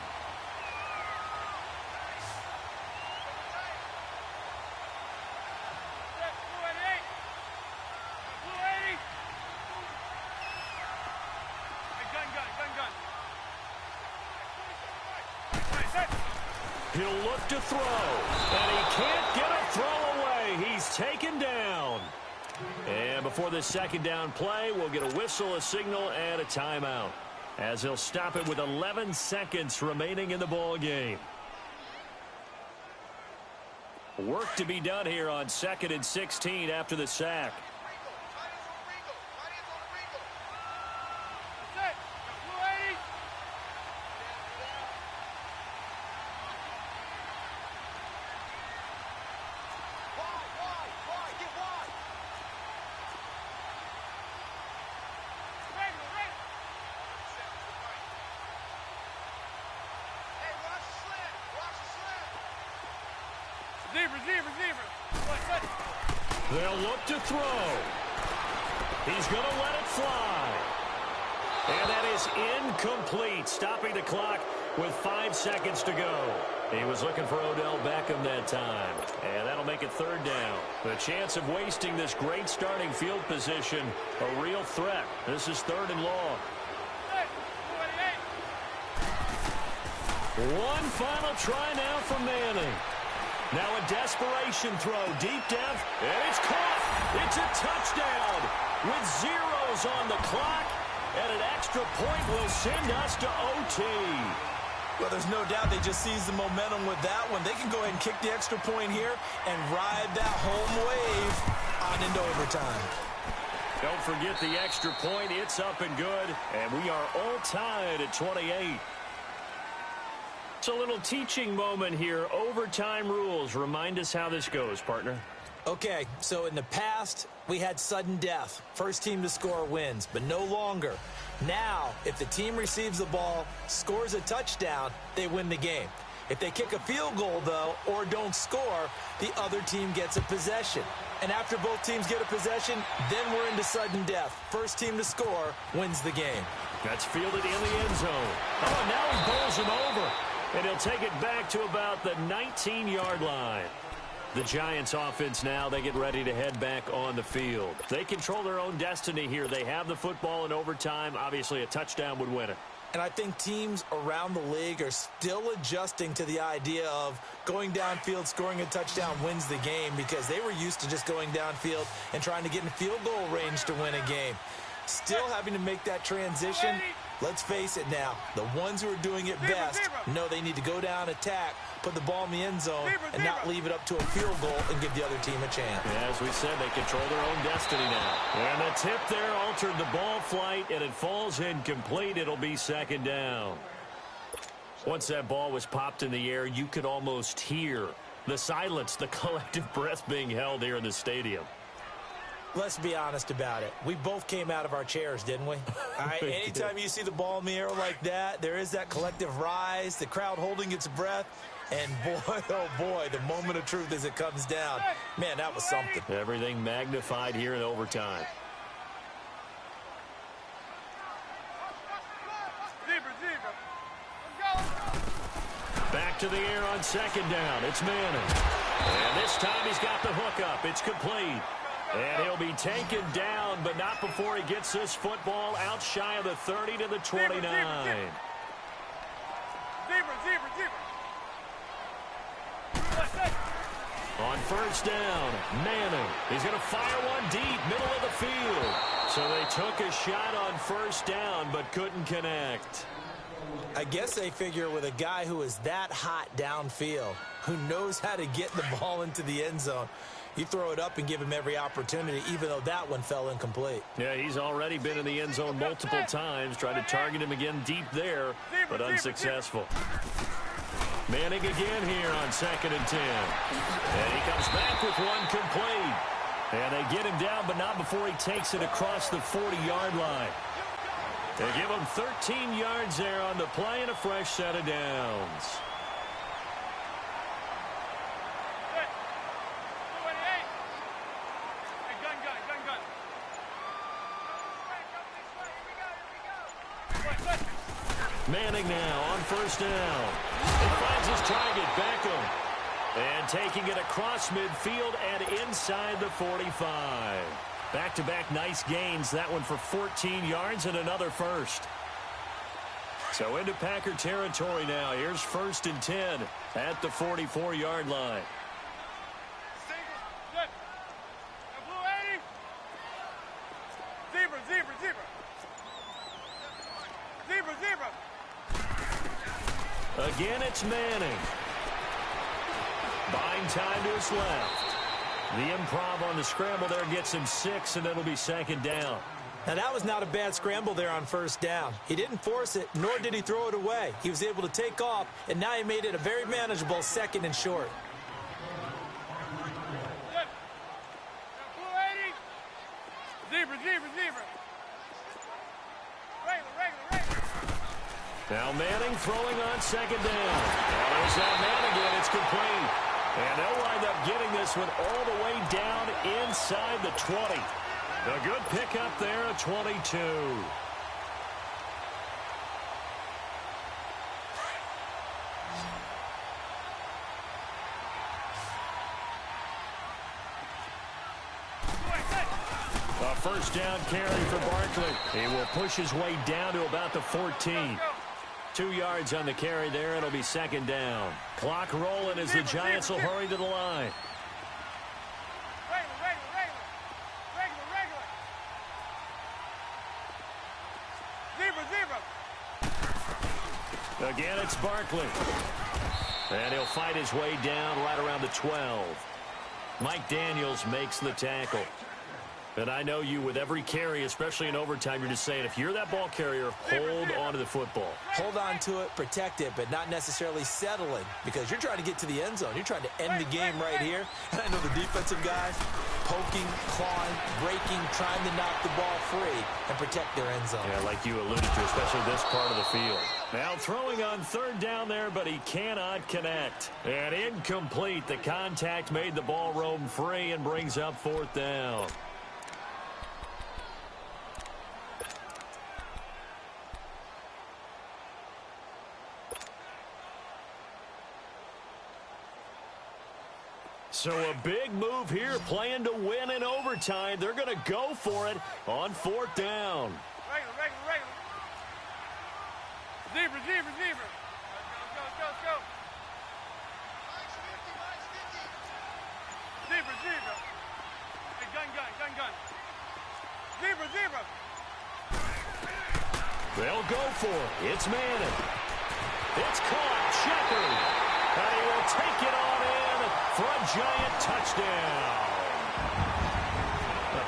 He'll look to throw, and he can't get a throw away. He's taken down. And before this second down play, we'll get a whistle, a signal, and a timeout, as he'll stop it with 11 seconds remaining in the ball game. Work to be done here on 2nd and 16 after the sack. They'll look to throw. He's going to let it fly. And that is incomplete, stopping the clock with 5 seconds to go. He was looking for Odell Beckham that time, and that'll make it 3rd down. The chance of wasting this great starting field position, a real threat. This is 3rd and long. One final try now from Manning. Now a desperation throw, deep depth, and it's caught. It's a touchdown with zeros on the clock, and an extra point will send us to OT. Well, there's no doubt they just seized the momentum with that one. They can go ahead and kick the extra point here and ride that home wave on into overtime. Don't forget the extra point. It's up and good, and we are all tied at 28. It's a little teaching moment here. Overtime rules. Remind us how this goes, partner. Okay, so in the past, we had sudden death. First team to score wins, but no longer. Now, if the team receives the ball, scores a touchdown, they win the game. If they kick a field goal, though, or don't score, the other team gets a possession. And after both teams get a possession, then we're into sudden death. First team to score wins the game. That's fielded in the end zone. Oh, and now he bowls him over. And he'll take it back to about the 19-yard line. The Giants offense now, they get ready to head back on the field. They control their own destiny here. They have the football in overtime. Obviously, a touchdown would win it. And I think teams around the league are still adjusting to the idea of going downfield, scoring a touchdown wins the game, because they were used to just going downfield and trying to get in field goal range to win a game. Still having to make that transition. Let's face it now, the ones who are doing it best know they need to go down, attack, put the ball in the end zone, and not leave it up to a field goal and give the other team a chance. Yeah, as we said, they control their own destiny now. And the tip there altered the ball flight, and it falls incomplete. It'll be 2nd down. Once that ball was popped in the air, you could almost hear the silence, the collective breath being held here in the stadium. Let's be honest about it. We both came out of our chairs, didn't we? All right, anytime you see the ball in the air like that, there is that collective rise, the crowd holding its breath, and boy, oh boy, the moment of truth as it comes down. Man, that was something. Everything magnified here in overtime. Back to the air on 2nd down. It's Manning. And this time he's got the hook up. It's complete. And he'll be taken down, but not before he gets this football out shy of the 30 to the 29. On 1st down, Manning. He's going to fire one deep, middle of the field. So they took a shot on 1st down, but couldn't connect. I guess they figure with a guy who is that hot downfield, who knows how to get the ball into the end zone, you throw it up and give him every opportunity, even though that one fell incomplete. Yeah, he's already been in the end zone multiple times, tried to target him again deep there, but unsuccessful. Manning again here on 2nd and 10. And he comes back with one complete. And they get him down, but not before he takes it across the 40-yard line. They give him 13 yards there on the play and a fresh set of downs. Manning now on 1st down. He finds his target, Beckham. And taking it across midfield and inside the 45. Back-to-back nice gains. That one for 14 yards and another first. So into Packer territory now. Here's 1st and 10 at the 44-yard line. Zebra, zebra, zebra. Zebra, zebra. Again, it's Manning. Buying time to his left. The improv on the scramble there gets him 6, and it'll be 2nd down. Now, that was not a bad scramble there on 1st down. He didn't force it, nor did he throw it away. He was able to take off, and now he made it a very manageable 2nd and short. Zebra, zebra, zebra. Regular, regular, regular. Now Manning throwing on 2nd down. There's that man again. It's complete. And they'll wind up getting this one all the way down inside the 20. A good pickup there at 22. A 1st down carry for Barkley. He will push his way down to about the 14. 2 yards on the carry there. It'll be 2nd down. Clock rolling as the Giants will hurry to the line. Regular, regular, regular. Regular, regular. Zebra, zebra. Again, it's Barkley. And he'll fight his way down right around the 12. Mike Daniels makes the tackle. And I know you, with every carry, especially in overtime, you're just saying, if you're that ball carrier, hold on to the football. Hold on to it, protect it, but not necessarily settling, because you're trying to get to the end zone. You're trying to end the game right here. And I know the defensive guys poking, clawing, breaking, trying to knock the ball free and protect their end zone. Yeah, like you alluded to, especially this part of the field. Now throwing on 3rd down there, but he cannot connect. And incomplete. The contact made the ball roam free and brings up 4th down. So a big move here, playing to win in overtime. They're going to go for it on 4th down. Regular, regular, regular. Zebra, zebra, zebra. Let's go, let's go, let's go. Zebra, zebra. Hey, gun, gun, gun, gun. Zebra, zebra. They'll go for it. It's Manning. It's caught. Shepard. And he will take it on in for a giant touchdown.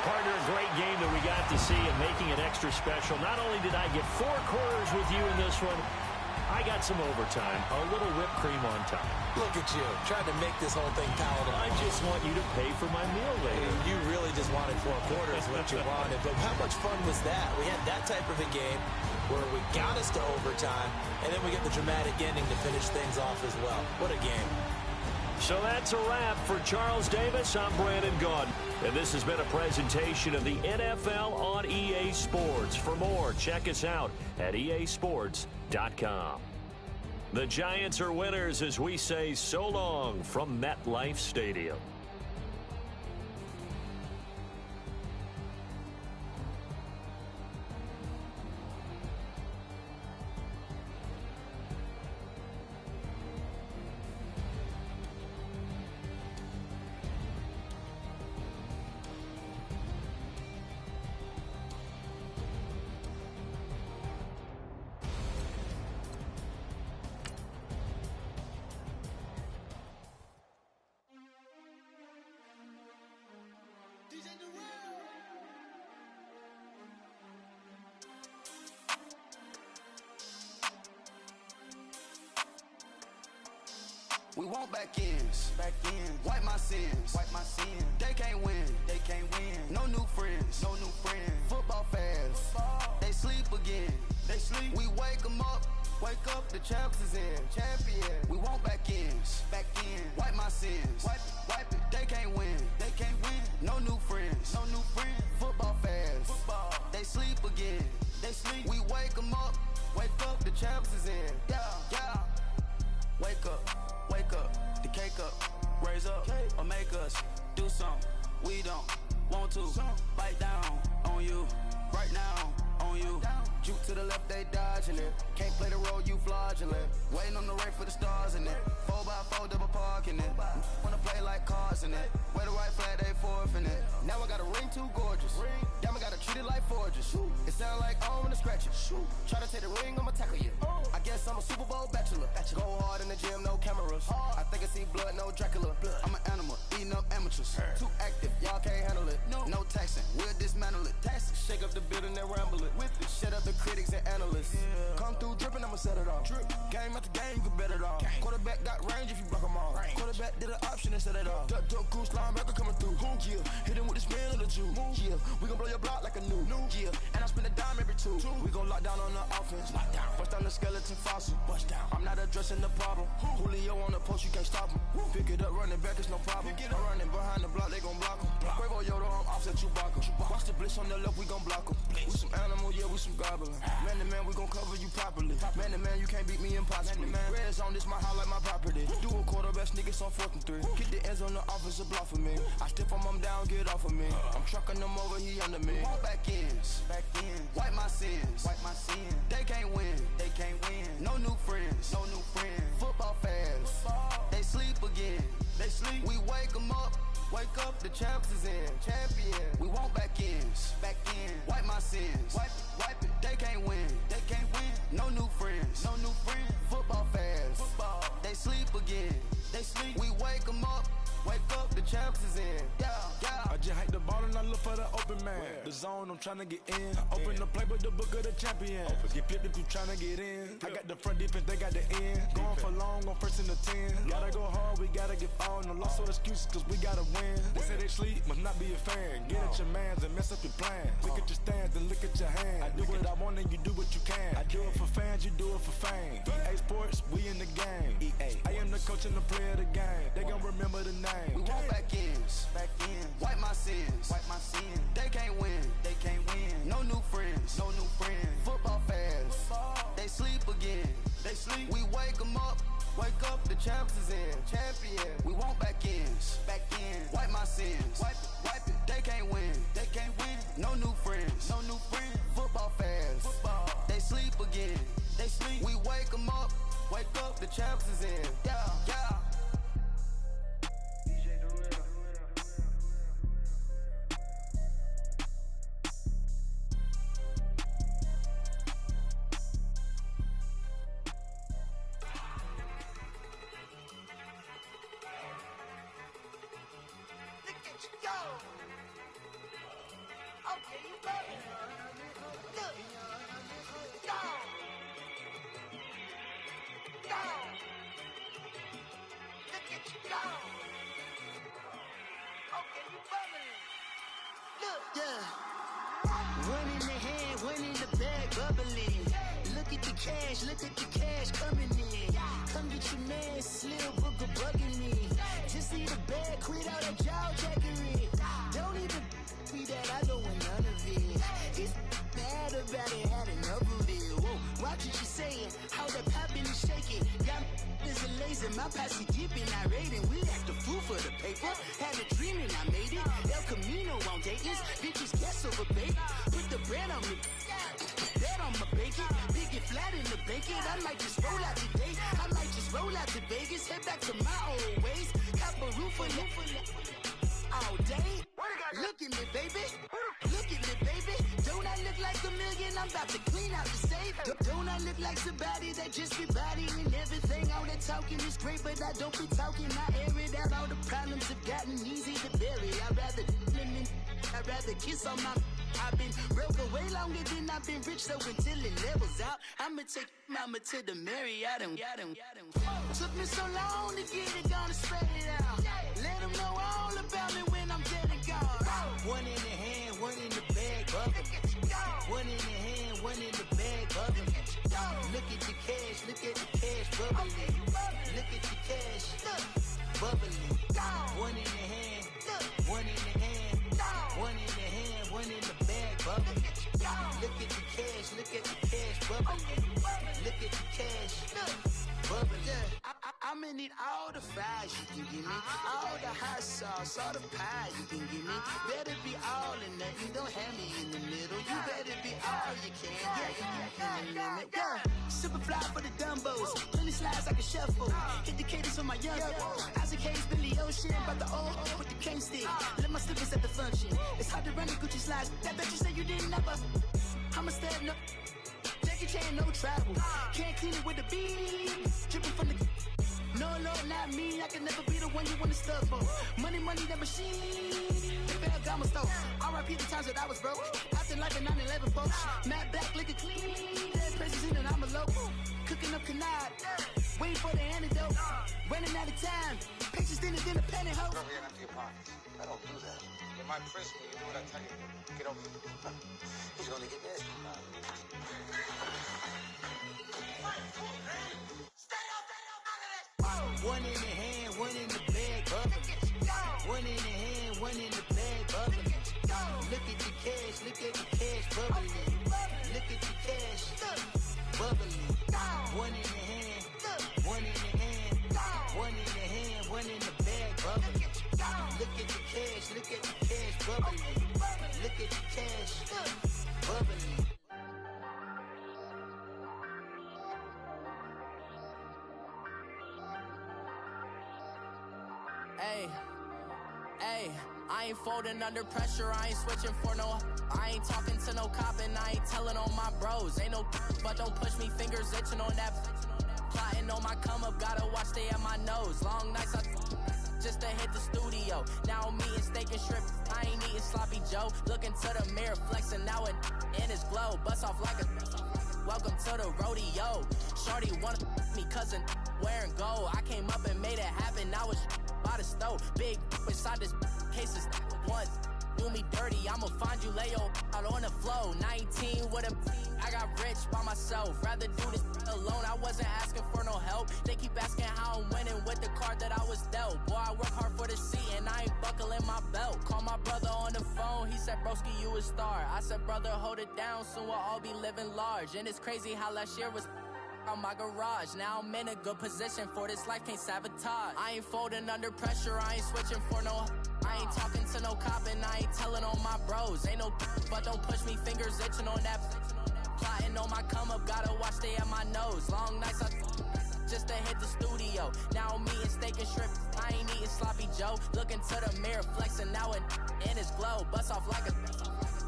Partner, a great game that we got to see and making it extra special. Not only did I get 4 quarters with you in this one, I got some overtime, a little whipped cream on top. Look at you, trying to make this whole thing palatable. I just want you to pay for my meal later. You really just wanted 4 quarters, what you wanted. But how much fun was that? We had that type of a game where we got us to overtime, and then we get the dramatic ending to finish things off as well. What a game. So that's a wrap for Charles Davis. I'm Brandon Gaudin. And this has been a presentation of the NFL on EA Sports. For more, check us out at easports.com. The Giants are winners as we say so long from MetLife Stadium. We want back ends. Wipe my sins. They can't win. No new friends. Football fans. They sleep again. We wake them up. The champs is in. We want back ends. Wipe my sins. Wipe it. They can't win. No new friends. Football fans. They sleep again. We wake them up. The champs is in. Yeah. Wake up, the cake up, raise up, or make us do something we don't want to. Bite down on you, right now on you. Juke to the left, they dodging it. Can't play the role, you fraudulent. Waiting on the rain for the stars in it. 4x4 double parking it. Wanna play like cars in it. Wear the white flag, they forfeiting it. Now I got a ring too gorgeous. Diamond gotta treat it like forges. It sound like I wanna scratch it. Try to take the ring, I'ma tackle you. I guess I'm a Super Bowl bachelor. Go hard in the gym, no cameras. I think I see blood, no Dracula. I'm an animal, eating up amateurs. Too active, y'all can't handle it. No taxing, we'll dismantle it. Shake up the building and ramble it. Whip it, shut up the critics and analysts. Come through dripping, I'ma set it off. Game after game, you can bet it off. Quarterback got range if you block them all. Quarterback did an option and set it off. Duck, goose, linebacker coming through. Yeah, hit him with the spin of the Jew. Yeah, we gon' blow your block like a new. Yeah, and I spend a dime every two. We gon' lock down on the offense. Bust down the skeleton fossil. I'm not addressing the problem. Julio on the post, you can't stop him. Pick it up, running back, it's no problem. I'm running behind the block, they gon' block him. Quavo Yoda, I'm offset Chewbacca. Watch the blitz on the left, we gon' block him. We some animal, yeah, we some goblin. Man to man, we gon' cover you properly. Man to man, you can't beat me impossibly. Red zone, this my house like my property. Do a quarterback, niggas on 4th and 3. Get the ends on the offensive block for me. I stiff him down, get off of me. I'm trucking them over, he under me. Back ends, wipe my sins, They can't win, No new friends, Football fans, they sleep again. We wake them up. Wake up, the champs is in. Champion. We want back ends. Wipe my sins. Wipe it. They can't win. No new friends. Football fans. They sleep again. We wake them up. Wake up, the champs is in. Yeah. I just hike the ball and I look for the open man. The zone, I'm trying to get in. Open the playbook, the book of the champion. Get flipped if you trying to get in. I got the front defense, they got the end. Going for long, on 1st and the 10. Gotta go hard, we gotta get all. No loss or excuses, cause we gotta win. They say they sleep, must not be a fan. Get at your mans and mess up your plans. Look at your stands and look at your hands. I do what I want and you do what you can. I do it for fans, you do it for fame. EA Sports, we in the game. I am the coach and the player of the game. They gon' remember the name. We want back ends. Wipe my sins. They can't win. No new friends. Football fans. They sleep again. We wake them up. Wake up, the champs is in. Champion. We want back ends. Wipe my sins. Wipe it. They can't win. No new friends. Football fans. They sleep again. We wake them up. Wake up, the champs is in. Yeah. One in the hand, one in the bag, bubbling. Look at the cash coming in. Come get your man, Slim Booker bugging me. Just see the bag, quit all that jaw jackery. Don't even be that, I don't want none of it. He's mad about it, had enough of it. Whoa, watch what you saying, how the poppin' is shaking. Got is a lazy, my posse deep and I raiding. We act a fool for the paper, had a dream and I made it. El Camino on Dayton's, bitches guess over bait. Put the bread on me, that on my bacon. Big and flat in the bacon, I might just roll out today. I might just roll out to Vegas, head back to my old ways. Cop a roof for all day. Look at me, baby. Look at me, baby. Don't I look like a million? I'm about to clean out the safe. Don't I look like somebody that just be bodying everything? All that talking is great, but I don't be talking. I air it out. All the problems have gotten easy to bury. I'd rather kiss on my. I've been broke way longer than I've been rich, so until it levels out, I'ma take mama to the Marriott and took me so long to get it, gonna spread it out. Let them know all about me when I'm dead and gone. One in the hand, one in the bag, bubbling. One in the hand, one in the bag, bubbling. Look at the cash, bubbling. Look at the cash, bubbling. One in the hand, one in the hand, one in the hand, one in the bag, bubbling. Look at the cash, bubbling. Look at the cash, bubbling. I'ma need all the fries you can give me, all the hot sauce, all the pie you can give me. Better be all or nothing, don't have me in the middle. You better be all you can. Yeah. limit. Yeah. Super fly for the dumbos. Plenty slides like a shuffle. Hit the cadence for my young. Isaac Hayes, Billy Ocean. About the old with the cane stick. Let my slippers at the function. It's hard to run the Gucci slides. That bet you say you didn't never. I'm a step no. Jackie Chan, no travel. Can't clean it with the beat. Dripping from the. No, not me. I can never be the one you want to stuff for. Money, that machine. Gamma stove. R.I.P. the times that I was broke. Acting like a 9/11 folks. Matte black, liquor clean. Dead presents in an envelope. Cooking up canard. Waiting for the antidote. Running out of time. Pictures thinner than a pantyhose. Go here into your pockets. I don't do that. You might press me. You do what I tell you. Get over here. He's gonna get this. One in the hand, one in the bag, bubbling. One in the hand, one in the bag, bubbling. Look at the cash, bubbling. Look at the cash, bubbling. One in the hand, one in the hand, one in the hand, one in the bag, bubbling. Look at the cash, bubbling. Look at the cash, bubbling. Hey, I ain't folding under pressure, I ain't switching for no. I ain't talking to no cop and I ain't telling on my bros. Ain't no but don't push me, fingers itching on that. Plotting on my come up, gotta watch stay at my nose. Long nights I just to hit the studio. Now I'm eating steak and shrimp, I ain't eating sloppy Joe. Looking to the mirror, flexing now it in his glow. Bust off like a welcome to the rodeo. Shorty wanna me cousin wearing gold. I came up and made it happen, I was by the stove. Big inside this case is once. Do me dirty, I'ma find you, lay your out on the floor. 19 with a I got rich by myself. Rather do this alone, I wasn't asking for no help. They keep asking how I'm winning with the card that I was dealt. Boy, I work hard for the seat and I ain't buckling my belt. Call my brother on the phone, he said, broski, you a star. I said, brother, hold it down, soon we'll all be living large. And it's crazy how last year was on my garage. Now I'm in a good position for this life, can't sabotage. I ain't folding under pressure, I ain't switching for no. I ain't talking to no cop and I ain't telling on my bros. Ain't no but don't push me, fingers itching on that. Plotting on my come up, gotta watch stay at my nose. Long nights I just to hit the studio. Now I'm eating steak and shrimp, I ain't eating sloppy Joe. Looking to the mirror, flexing now it in his glow. Bust off like a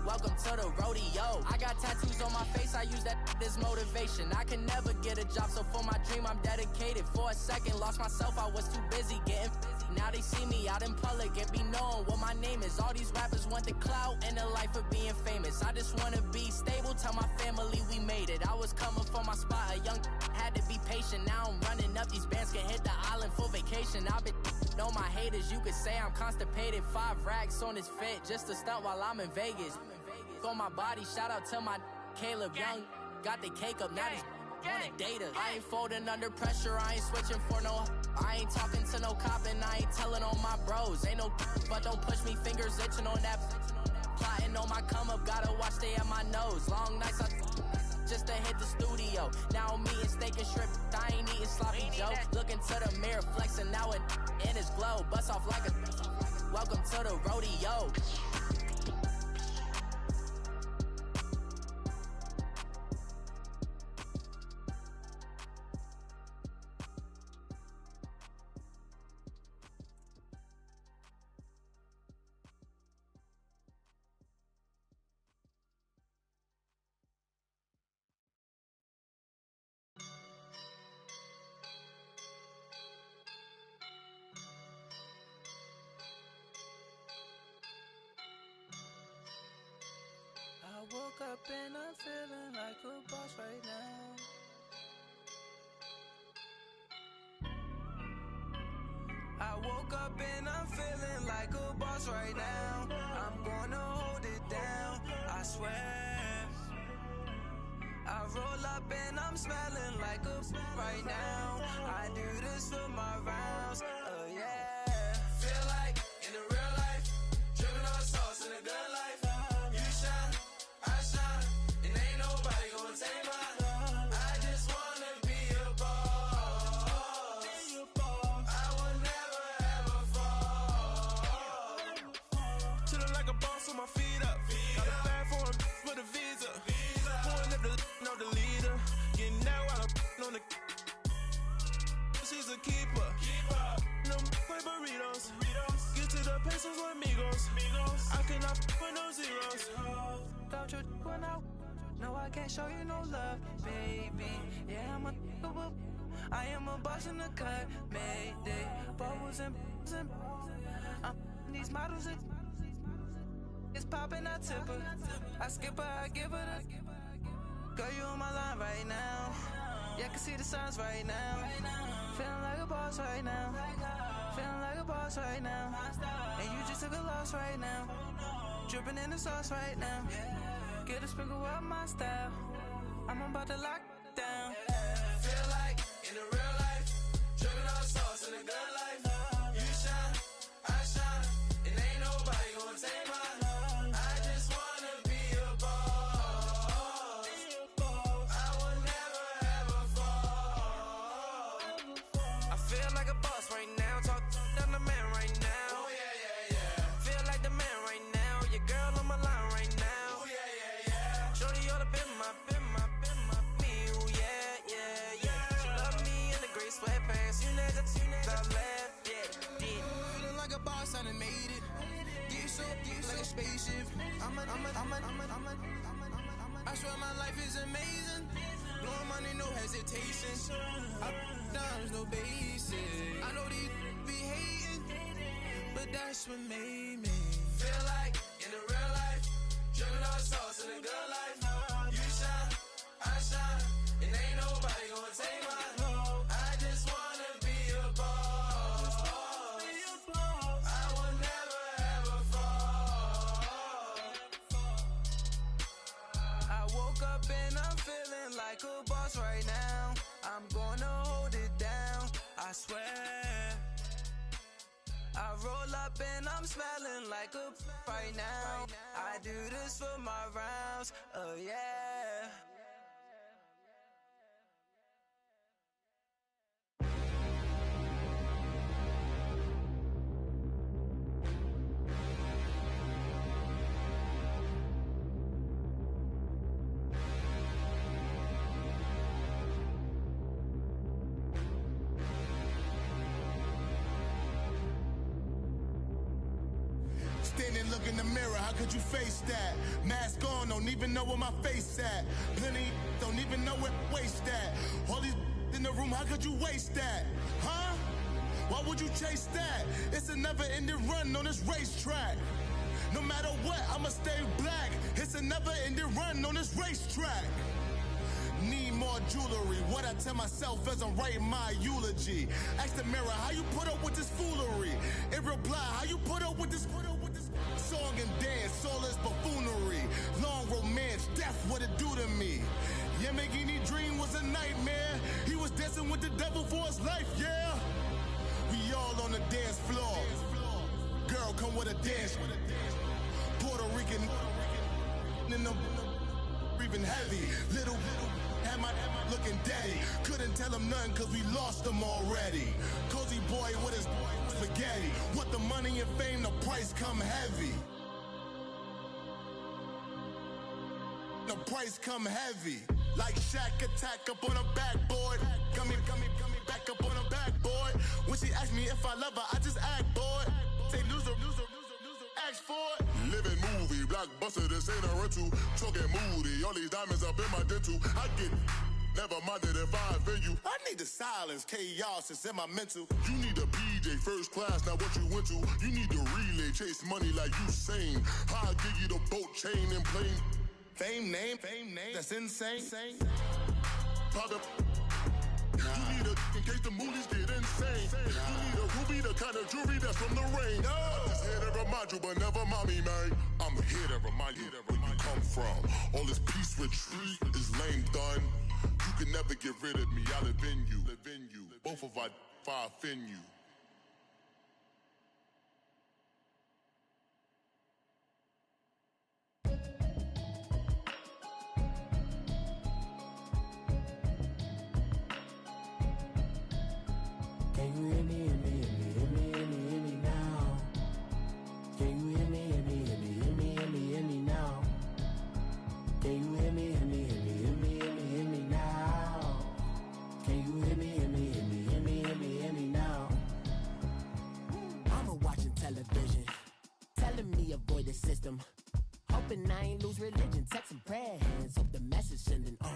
welcome to the rodeo. I got tattoos on my face, I use that as motivation. I can never get a job, so for my dream I'm dedicated. For a second, lost myself, I was too busy getting busy. Now they see me out in public and be knowing what my name is. All these rappers want the clout and the life of being famous. I just wanna be stable, tell my family we made it. I was coming for my spot, a young had to be patient. Now I'm running up, these bands can hit the island for vacation. I've been know my haters, you could say I'm constipated. 5 racks on his fit, just to stunt while I'm in Vegas. On my body, shout out to my Caleb Young. Got the cake up, now he's on the data. I ain't folding under pressure, I ain't switching for no. I ain't talking to no cop and I ain't telling on my bros. Ain't no but don't push me, fingers itching on that. Plotting on my come up, gotta watch stay at my nose. Long nights I just to hit the studio. Now I'm eating steak and shrimp, I ain't eating sloppy Joe. Looking to the mirror, flexing now it in his glow. Bust off like a welcome to the rodeo. I woke up and I'm feeling like a boss right now. I woke up and I'm feeling like a boss right now. I'm gonna hold it down, I swear. I roll up and I'm smelling like a right now. I do this for my rounds, yeah. Feel like in the real life, dripping on sauce in a good life. You shine, I shine, and ain't nobody gonna take mine. I just wanna be a boss. I will never ever fall. Chillin' like a boss with my feet up. Got a bag for a with a visa. Pulling up the no delete. want your one out. No, I can't show you no love, baby. Yeah, I am a boss in the cut, Mayday. Bubbles and these models, it's popping, I tip her. I skip her, I give her the. Girl, you on my line right now. Yeah, I can see the signs right now. Feeling like a boss right now. Feeling like a boss right now. And you just took a loss right now. Dripping in the sauce right now. Get a sprinkle up my style. I'm about to lock down. Feel like in the real life, dripping all sauce in the good life. You shine, I shine, and ain't nobody gonna take mine. I just wanna be a boss. I will never ever fall. I feel like a boss right now. Talk to the man right now. Oh yeah, yeah, yeah. Feel like the man right now. Your girl on my line right now. Oh yeah, yeah, yeah. Shorty oughta been my me. Ooh yeah, yeah, yeah. She love me in the gray sweatpants. You never left, yeah. Feeling like a boss, I done made it. Get so like a spaceship. I swear my life is amazing. Blowing money, no hesitation. Up, downs, no basic. I know these be hating, but that's what made me feel like in the real life, dripping all sauce in the good life. You shine, I shine, and ain't nobody gonna take mine. I just wanna be a boss. I will never ever fall. I woke up and I'm feeling like a boss right now. I'm gonna hold it down, I swear. I roll up and I'm smelling like a right now. I do this for my rounds, oh yeah. Standing, look in the mirror, how could you face that? Mask on, don't even know where my face at. Plenty, don't even know where waist at. All these in the room, how could you waste that? Huh? Why would you chase that? It's a never-ending run on this racetrack. No matter what, I'ma stay black. It's a never-ending run on this racetrack. Need more jewelry. What I tell myself as I'm writing my eulogy. Ask the mirror, how you put up with this foolery? It reply, how you put up with this song and dance, all this buffoonery. Long romance, death, what it do to me? Yeah, Yamagini dream was a nightmare. He was dancing with the devil for his life, yeah. We all on the dance floor. Girl, come with a dance. Puerto Rican in the breathing heavy. Little had my looking daddy. Couldn't tell him nothing cause we lost him already. Cozy boy with his spaghetti. With the money and fame, the price come heavy. The price come heavy. Like Shaq attack up on a backboard. Come back up on a backboard. When she asked me if I love her, I just act bored. Say loser, ask for it. Living movie, blockbuster, this ain't a rental. Talking moody, all these diamonds up in my dental. I get never minded if I offend you. I need the silence, chaos, it's in my mental. You need a PJ, first class, not what you went to. You need the relay, chase money like you sane. I'll give you the boat, chain, and plane. Fame name, that's insane. Pop up. You need a in case the movies get insane. You need a ruby, the kind of jewelry that's from the rain. I'm just here to remind you, but never mind me, man. I'm here to remind you where you come from. All this peace retreat is lame done. You can never get rid of me. I live in you. Both of us, if I offend you. Can you hear me, hear me, hear me, hear me, hear me now? Can you hear me, hear me, hear me, hear me, hear me, hear me now? Can you hear me, hear me, hear me, hear me, hear me, hear me now? Can you hear me, hear me, hear me, hear me, hear me, hear me now? Mama watching television, telling me avoid the system. Hope hoping I ain't lose religion. Text and prayer hands, hope the message sending on.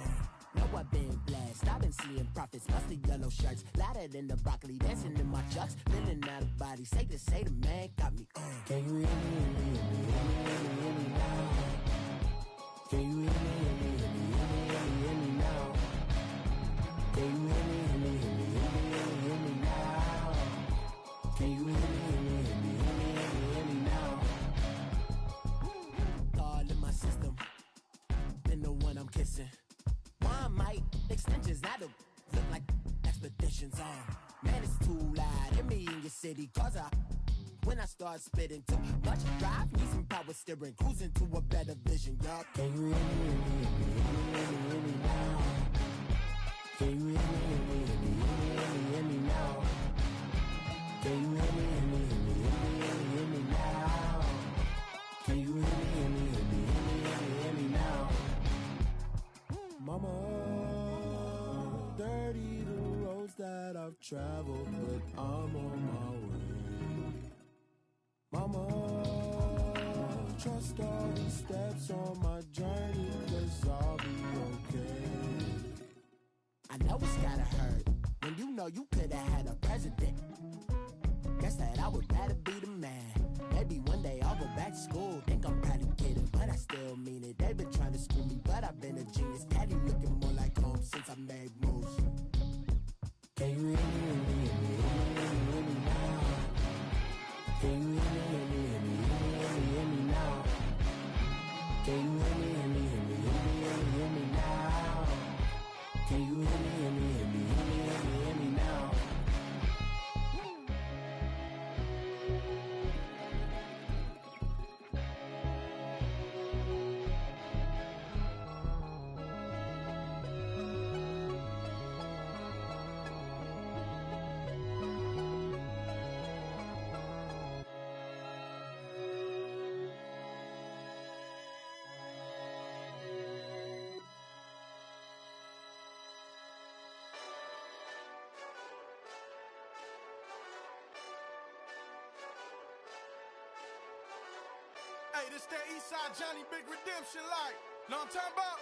Know I've been blessed, I've been seeing prophets, mostly yellow shirts, louder than the broccoli, dancing in my chucks, feeling out of body, say the man got me on. Can you hear me, hear me now? Can you hear me, hear me now? Can you hear me, hear me now? Can you hear me, hear me now? All in my system, been the one I'm kissing. Why might extensions that'll look like expeditions on? Man, it's too loud. Hear me in your city, cause when I start spitting too much drive, need some power steering, cruising to a better vision, y'all. Can you hear me, hear me now? Can you hear me, hear me now? Can you hear me, hear me now? Can you hear me, hear me now? Mama, dirty the roads that I've traveled, but I'm on my way. Mama, trust all the steps on my journey, 'cause I'll be okay. I know it's gotta hurt when you know you could've had a president. Guess that I would rather be the man. Maybe one day I'll go back to school. Think I'm probably kidding, but I still mean it. They've been trying to school me, but I've been a genius. Daddy looking more like home since I made moves. Can you hear me, hear me now? Can you hear me, hear me now? Can you hear me, hear me now? Can you hear me, hear me now? Hey, this that Eastside Johnny Big Redemption like. Know what I'm talking about?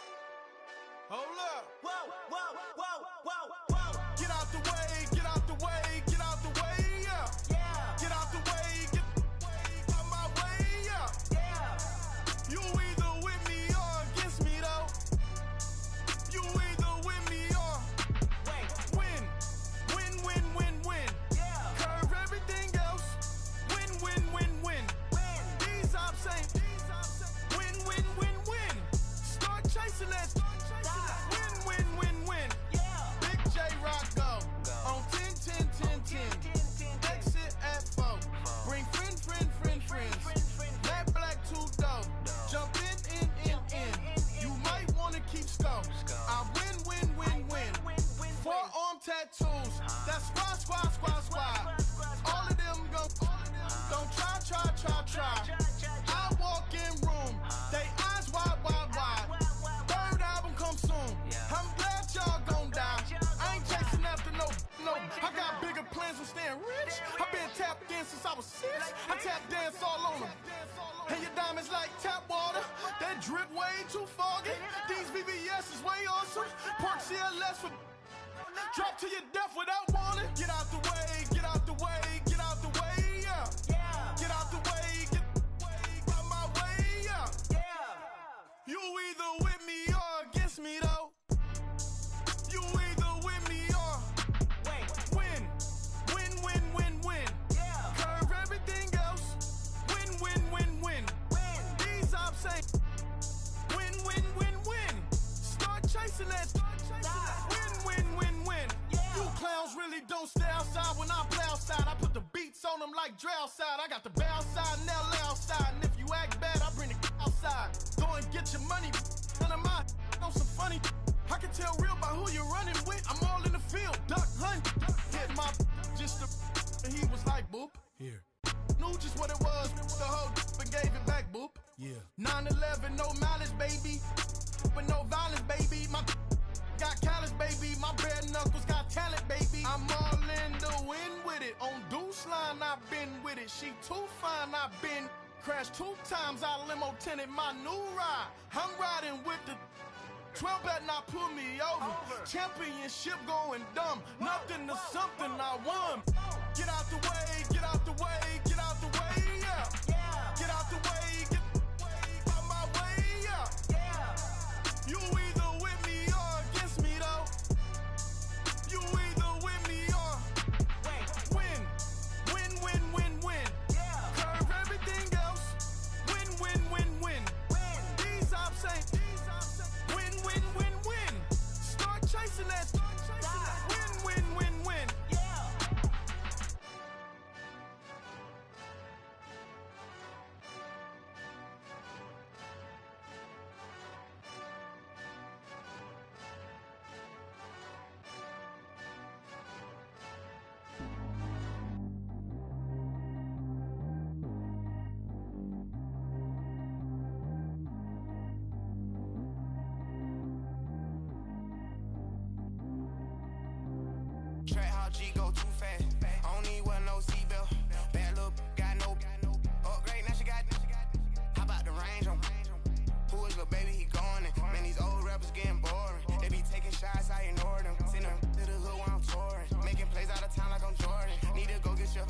Hold up. Whoa, whoa, whoa, whoa, whoa. Get out the way, get out the way, get out the way, yeah. Yeah. Get out the way, get out my way, yeah. Yeah. You either with me or against me, though. You either with me or win. Win, win, win, win. Yeah. Curve everything else. Win, win, win, win. These ops ain't. Win, win, win, win. Start chasing that. Win, win, win, win. Yeah. Big J Rock go. On 10, 10, 10, 10. Exit at 4. Bring friends. Black, too dope. Jump in. You might wanna keep scope. I win. Forearm tattoos. That's squad. All of them go. Don't try. I walk in room. They eyes wide. Third album come soon. I'm glad y'all gon' die. I ain't chasing after no. I got bigger plans than staying rich. I been tapped in since I was 6. I tap dance all on them. And your diamonds like tap water. That drip way too foggy. These VVS is way awesome. Pork CLS for drop to your death without warning. Get out the way, get out the way, get out the way, yeah. Yeah. Get out the way, get out my way, yeah. Yeah. You either with me or against me, though. You either with me or win. Win. Yeah. Curve everything else. Win. These ops ain't. Win. Start chasing that. Win. Yeah. You clowns really don't stay outside when I play outside. I put the beats on them like Dre outside. I got the bow side and LA outside. And if you act bad, I bring the outside. Go and get your money. None of my on some funny. I can tell real by who you're running with. I'm all in the field. Duck hunt. Hit my just and he was like, boop. Here. Knew just what it was. The whole and gave it back, boop. Yeah. 9/11, no mileage, baby. But no violence, baby. My got callous, baby. My bare knuckles got talent, baby. I'm all in the wind with it. On Deuce Line, I've been with it. She too fine, I've been Crashed 2 times, I limo tinted my new ride. I'm riding with the 12 better not pull me over. Championship going dumb. Nothing to something I won. Get out the way, get out the way, get out the way, yeah. Get out the way, get out my way, yeah. You either with me or against me though. You either with me or win. Win, win, win, win. Curve everything else. Win, win, win, win. These ops ain't. Win, win, win, win. Start chasing that. Win, win, win, win. Track how G go too fast. I don't need wear no seatbelt. Bad little got no upgrade. Now she got. How about the range on? Who is little baby? He going in. Man, these old rappers getting boring. They be taking shots, I ignore them. Send them to the hood while I'm touring. Making plays out of town like I'm Jordan. Need to go get your.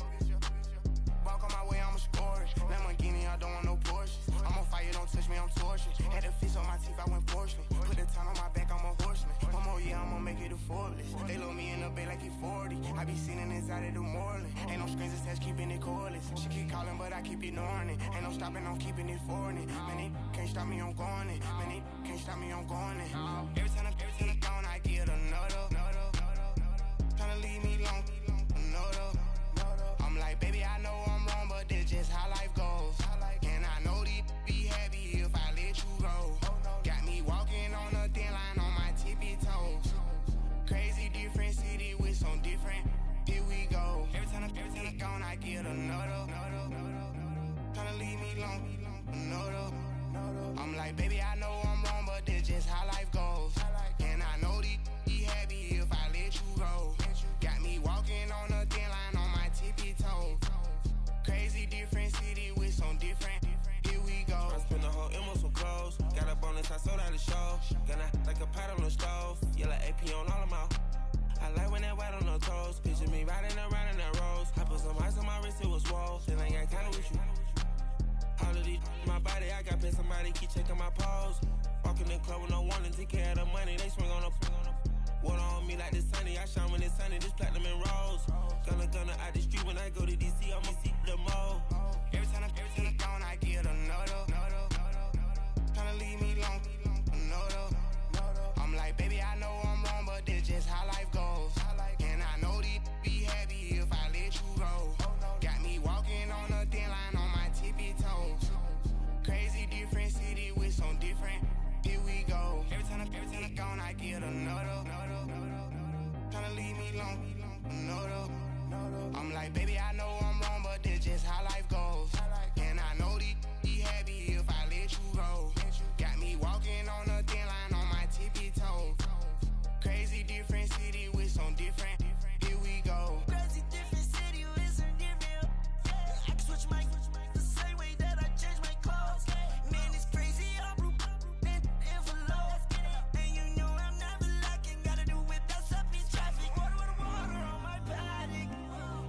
Walk on my way, I'ma score it. Lamborghini, I don't want no Porsches. I'm on fire, don't touch me, I'm tortured. Had the fish on my teeth, I went porcelain. Put the time on my back, I'm a horseman. One more year, I'ma make it a Forbes. They load me in the bay like he 40. I be sitting inside of the Moreland. Ain't no strings attached, keeping it cordless. She keep calling, but I keep ignoring it. Ain't no stopping, I'm keeping it for it. Man, it can't stop me, I'm going it. Man, it can't stop me, I'm going it. Every time I'm gone, I get another. Tryna leave me long, another. I'm like, baby, I know I'm wrong, but this just how life goes. And I know these be happy if I let you go. Got me walking on a thin line on my tippy toes. Crazy different city with some different. Here we go. Every time I'm gone, I get another. Tryna leave me long, another. I'm like, baby, I know I'm wrong, but this just how life goes. And I know these be happy if I let you go. Got me walking on a thin line on my tippy toes. Crazy different city with some different. Here we go. I spend the whole M on some clothes. Got a bonus, I sold out the show. Gonna like a pot on the stove. Yellow AP on all of my. I like when that white on the toes. Picture me riding around in that rose. I put some ice on my wrist, it was swole. Still ain't got time with you. All of these my body, I got paid somebody keep checking my pose. Walking in the club with no warning, take care of the money. They swing on the. Water on me like the sunny, I shine when it's sunny. This platinum and rose. Gonna out the street when I go to DC, I'ma see the mall. Every time I'm gone, I get another. Tryna leave me long, another. I'm like, baby, I know I'm wrong, but this just how life goes. And I know these be happy if I let you go. Got me walking on a thin line on my tippy toes. Crazy different city with some different. Here we go. Every time I'm gone, I get another. Tryna leave me long, another. I'm like, baby, I know I'm wrong, but this just how life goes. And I know these be happy if I let you go. Got me walking on a thin line on my tippy toes. Crazy different city with some different. Here we go. Crazy different city with some different. I can switch my the same way that I change my clothes. Man, it's crazy, I'm blue and envelope. And you know I'm never lacking. Gotta do it, that's up in traffic. Water on my paddock.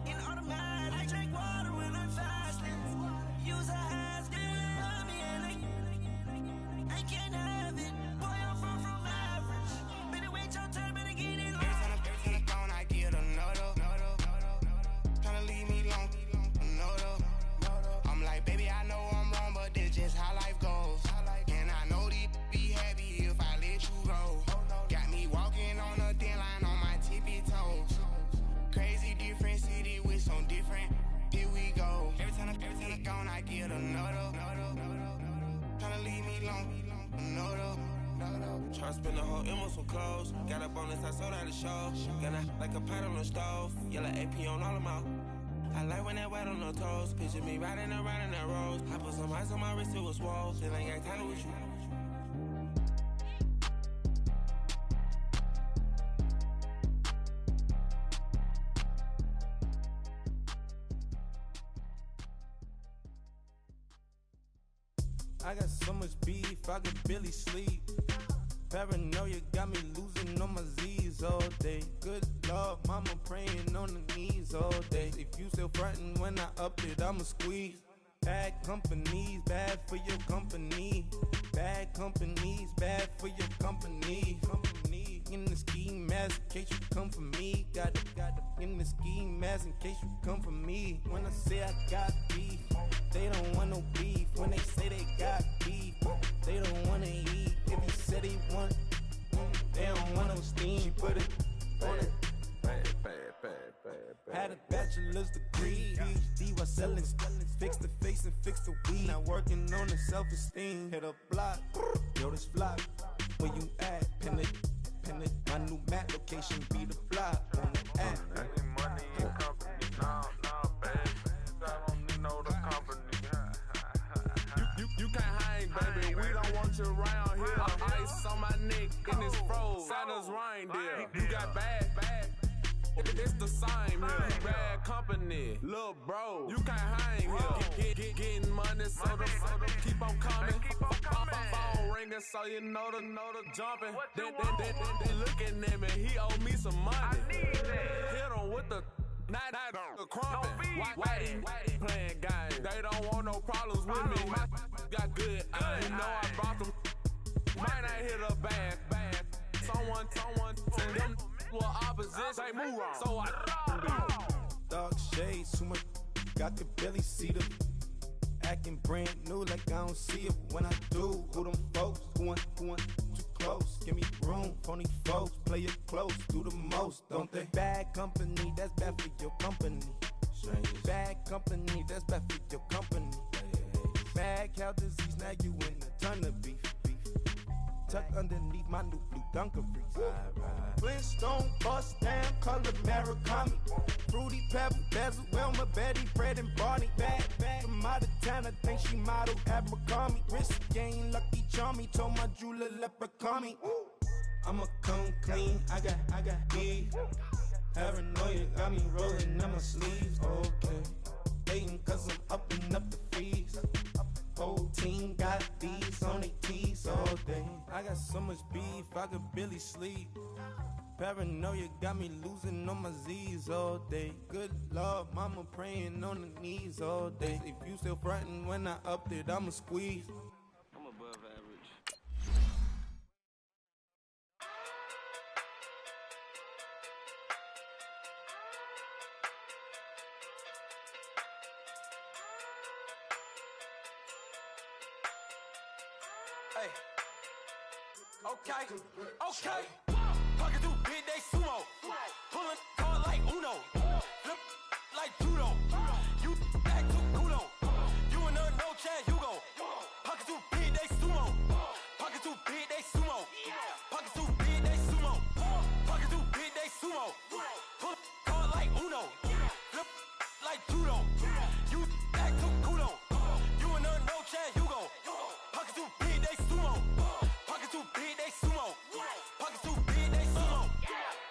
In automatic. I drink water when I'm fasting. Use a has on me and I can't have it. Boy, I'm far from average. Better wait your turn, better get it Every time I'm gone, I get another. Tryna leave me long, another. I'm like, baby, I know I'm wrong, but this just how life goes. And I know these be happy if I let you go. Got me walking on a thin line on my tippy toes. Crazy different city with some different. Here we go. Every time I'm gone, I get another. Tryna leave me long, another. Tryna spend the whole M on some clothes. Got a bonus, I sold out the show. Gonna like a pot on the stove. Yellow AP on all of my. I like when that white on the toes. Picture me riding around in that rose. I put some ice on my wrist, it was swole. Still ain't got time with you. I got so much beef, I could barely sleep. Paranoia got me losing on my Z's all day. Good Lord, mama praying on the knees all day. If you still frontin' when I up it, I'ma squeeze. Bad companies, bad for your company. Bad companies, bad for your company. In the ski mask in case you come for me. Got it in the ski mask in case you come for me. When I say I got beef, they don't want no beef. When they say they got beef, they don't wanna eat. If you said they want, they don't want no steam. She put it on it. Had a bachelor's degree, PhD while selling. Fix the face and fix the weed. Now working on the self-esteem. Hit a block, yo this flock. Where you at? Pin it. My new map location be the block on the app. Money and company, no, baby. I don't need no the company. You can't hang, baby. We don't want you around here. Ice on my neck and it's froze. Santa's reindeer. You got bad. It's the same here. Bad company, little bro. You can't hang here. Getting money, so the keep on coming. Phone ringing, so you know the jumping. They looking at me. He owe me some money. Hit him with the night crumping. Whitey playing games. They don't want no problems with me. My got good. You know I brought them. Might not hit a bad. Someone tell them. Well, opposition ain't move wrong, so I dark shades, too much, I could barely see them. Acting brand new like I don't see it when I do. Who them folks, who want too close? Give me room, phony folks, play it close, do the most, don't they? Bad company, that's bad for your company. Bad company, that's bad for your company. Bad cow disease, now you in a ton of beef. Tuck underneath my new blue dungarees. Flintstone, bust down, color Murakami. Fruity Pebble, Bezel, Wilma, Betty, Fred, and Barney. Bad from out of town, I think she model Abercrombie. Wrist game, Lucky Charmy, told my jeweler leprechaun. I'ma come clean, I got beef. Paranoia got me rolling on my sleeves. Okay, hating cause I'm upping up the fees. Whole team got these on their tees all day. I got so much beef, I could barely sleep. Paranoia got me losing on my Z's all day. Good Lord, mama praying on the knees all day. If you still frontin' when I upped it, I'ma squeeze. I'm above average. Hey, okay. Pocket through big, they sumo. Pulling card like Uno. Flip like judo. You back to Kudo. You in no chat, you go. Pocket through big, they sumo. Pocket through big, they sumo. Pocket through big, they sumo. Pocket through big, they sumo. Pull card like Uno. Flip like judo. You back to Kudo. You in no chat, you go. Pocket through big, they sumo. Pocket too big, they sumo. Pocket too big, they sumo.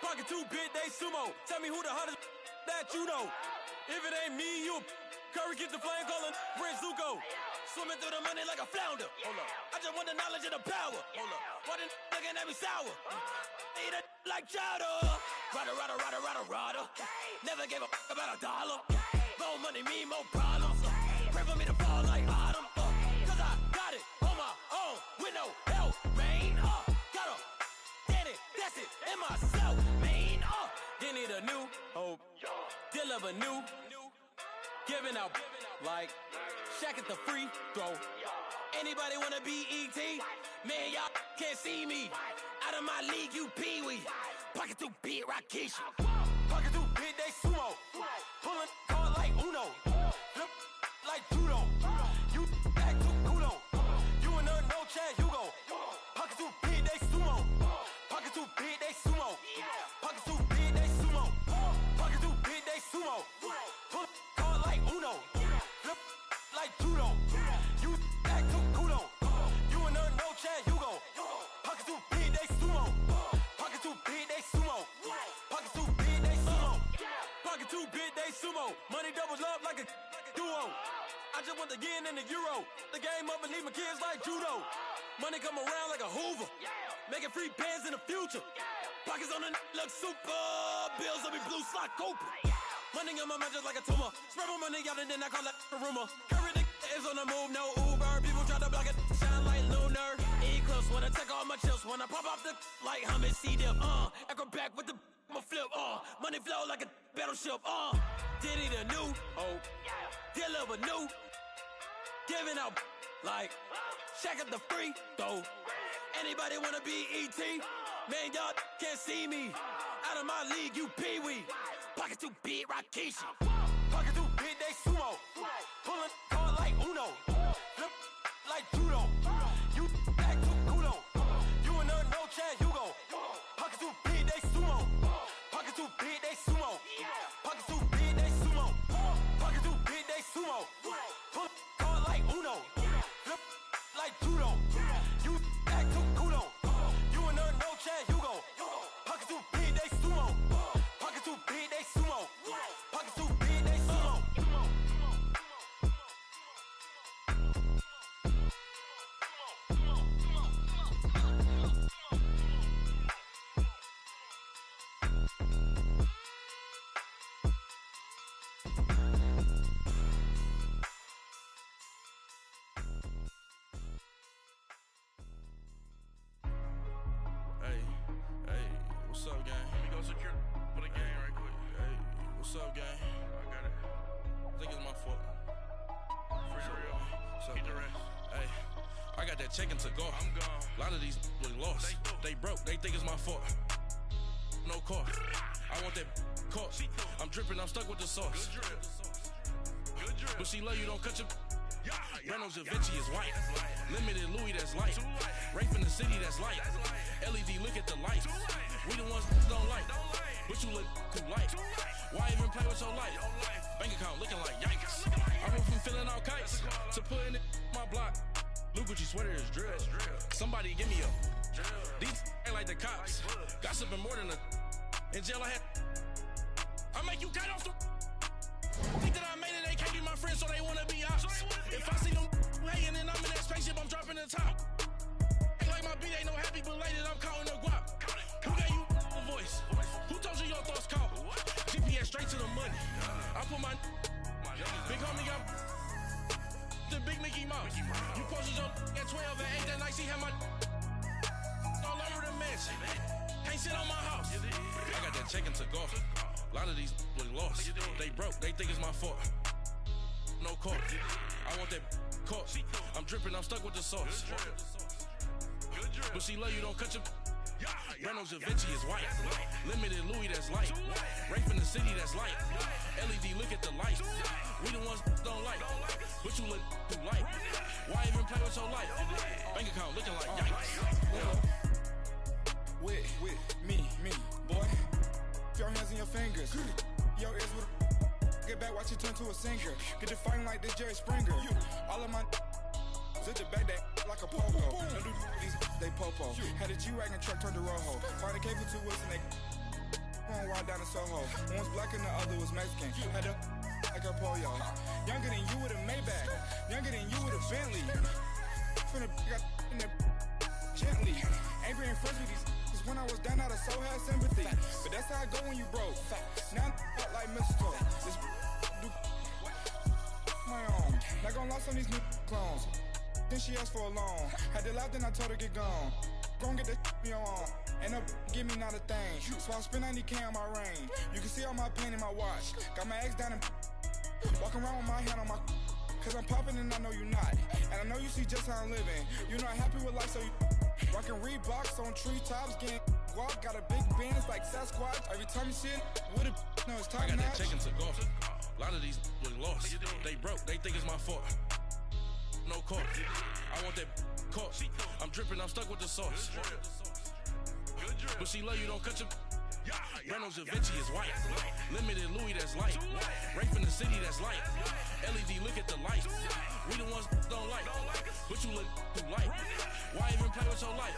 Pocket too big, they sumo. Tell me who the hottest that you know. If it ain't me, you Curry get the flame calling Prince Zuko. Swimming through the money like a flounder. Hold up. I just want the knowledge and the power. Hold up. Why the looking at me sour? Eat it like chowder. Rada. Never gave a about $1. More money, me, more problems. Pray for me to fall like autumn. Cause I got it on my own with no help, man. Got a daddy, that's it, in myself, man. They need a new hope, deliver new, giving out like Shaq at the free throw. Anybody wanna be ET? Man, y'all can't see me. Out of my league, you pee-wee. Pocket too big, Rakeisha. Pocket too big, they sumo. Pulling card like Uno. Flip like judo. You back to Kudo. You in no chat, you go. Pocket too big, they sumo. Pocket too big, they sumo. Pocket too big, they sumo. Pocket too big, they sumo. Pull card like Uno. Flip like judo. You back to Kudo. You in no chat, you go. Pocket too big, they sumo. Pocket too big, they sumo. Pocket too big, they sumo. Pocket too big, they sumo. Money doubles up like a duo. I just want the yen and the euro. The game up and leave my kids like judo. Money come around like a Hoover. Making free bands in the future. Pockets on the look super. Bills will be blue slot Cooper. Money on my mind just like a tumor. Spread my money out and then I call it a rumor. Curry the is on the move, no Uber. People try to block it, shine like lunar. Eclipse when I take all my chips. When I pop off the like hummus, C-dip. Acrobat with the flip. Money flow like a battleship. Diddy the new. Deliver new. Giving out like Shaq at the free throw. Anybody wanna be E.T.? Man, y'all can't see me. Out of my league, you pee-wee. Pocket too big, Rakishi. Pocket too big, they sumo. Pulling card like Uno. Flip like judo. You act too kudo. You and her, no Chad Hugo. Pocket too big, they sumo. Pocket too big, they sumo. Pocket too big, they sumo. Pocket too big, they sumo. Pull card like Uno. Flip like judo. You act too kudo. You and her, no Chad Hugo. Pocket too big, they sumo. Pocket too big, they sumo. Pocket too big, they sumo. Hey, what's up, gang? Let me go secure for the game right quick. Hey, what's up, gang? I got it. I think it's my fault. For real. Keep the rest. Hey, I got that check-in to go. I'm gone. A lot of these look lost. They broke. They think it's my fault. No car. I want that caught. I'm dripping. I'm stuck with the sauce. Good drip. Good drip. But she love you. Don't cut your. Reynolds Da Vinci is white. Limited Louis, that's light. Rape in the city, that's light. LED, look at the lights. We the ones that don't like. But you look too light. Why even play with your life? Bank account looking like yikes. I went from feeling all kites to putting it in my block. Blue Gucci sweater is drill. Somebody give me a. These ain't like the cops. Gossiping more than a. In jail I had. I make you cut off the. Think that I made it, they can't be my friends, so they wanna be ops. If I see them hating and I'm in that spaceship, I'm dropping the top. Ain't like my beat, ain't no happy belated, I'm counting the guap. Who gave you a voice? Who told you your thoughts count? GPS straight to the money. I put my big homie got the big Mickey Mouse. You posted your at 12 and 8 that night, she had my all over the mansion. Can't sit on my house. I got that check-in to go. A lot of these look lost. They broke, they think it's my fault. No car. I want that caught. I'm dripping, I'm stuck with the sauce. But she love you, don't cut your. Reynolds Da Vinci is white. Limited Louis, that's light. Rape in the city, that's light. LED, look at the lights. We the ones that don't like. But you look too light. Why even play with your life? Bank account looking like yikes. With me, boy. Your hands in your fingers. Your ears with get back, watch it turn to a singer. Get to fighting like this Jerry Springer. All of my zip the back that like a pogo. No do these they popo. Had a G-Wagon truck turned to Rojo. Find a cable 2 wheels and they going wild down in Soho. One was black and the other was Mexican. Had a like a pollo. Younger than you with a Maybach. Younger than you with a Bentley. Finna got in there gently. Ain't been friends with these. When I was down, I so had sympathy. But that's how I go when you broke. Now I'm out like mistletoe. This do my own. Not gonna lost on these new clones. Then she asked for a loan. Had to laugh, then I told her get gone. Gon' get that me on. Ain't no give me not a thing. So I spend 90K on my range. You can see all my pain in my watch. Got my ex down and walking around with my hand on my. Cause I'm popping and I know you not. And I know you see just how I'm living. You're not happy with life, so you. Rockin' Reeboks on treetops, getting guap, got a big Benz like Sasquatch. Every time you see it, with a no, it's top I got notch. that check-in to go. A lot of these look lost. They broke, they think it's my fault. No car. I want that caught. I'm dripping, I'm stuck with the sauce. But she love you, don't cut your. Reynolds Da Vinci is white. Limited Louis, that's light. Rape in the city, that's light. LED, look at the lights. We the ones that don't like. But you look too light. Why even play with your life?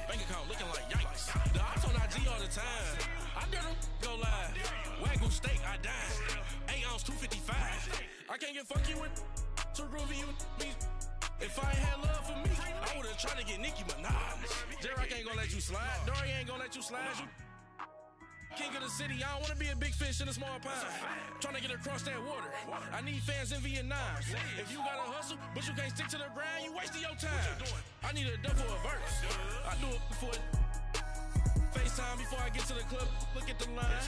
Bank account looking like yikes. The ops on IG all the time. I dare them go live. Wagyu steak, I dine. 8 ounce, 255. I can't get funky with. too groovy, you me. If I ain't had love for me, I would've tried to get Nicki Minaj. J-Rock ain't gonna let you slide. Dory ain't gonna let you slide. You king of the city, I don't wanna be a big fish in a small pond. Trying to get across that water. I need fans in Vietnam. If you gotta hustle, but you can't stick to the grind, you wasting your time. I need a dub for a verse. I do it for FaceTime before I get to the club. Look at the line.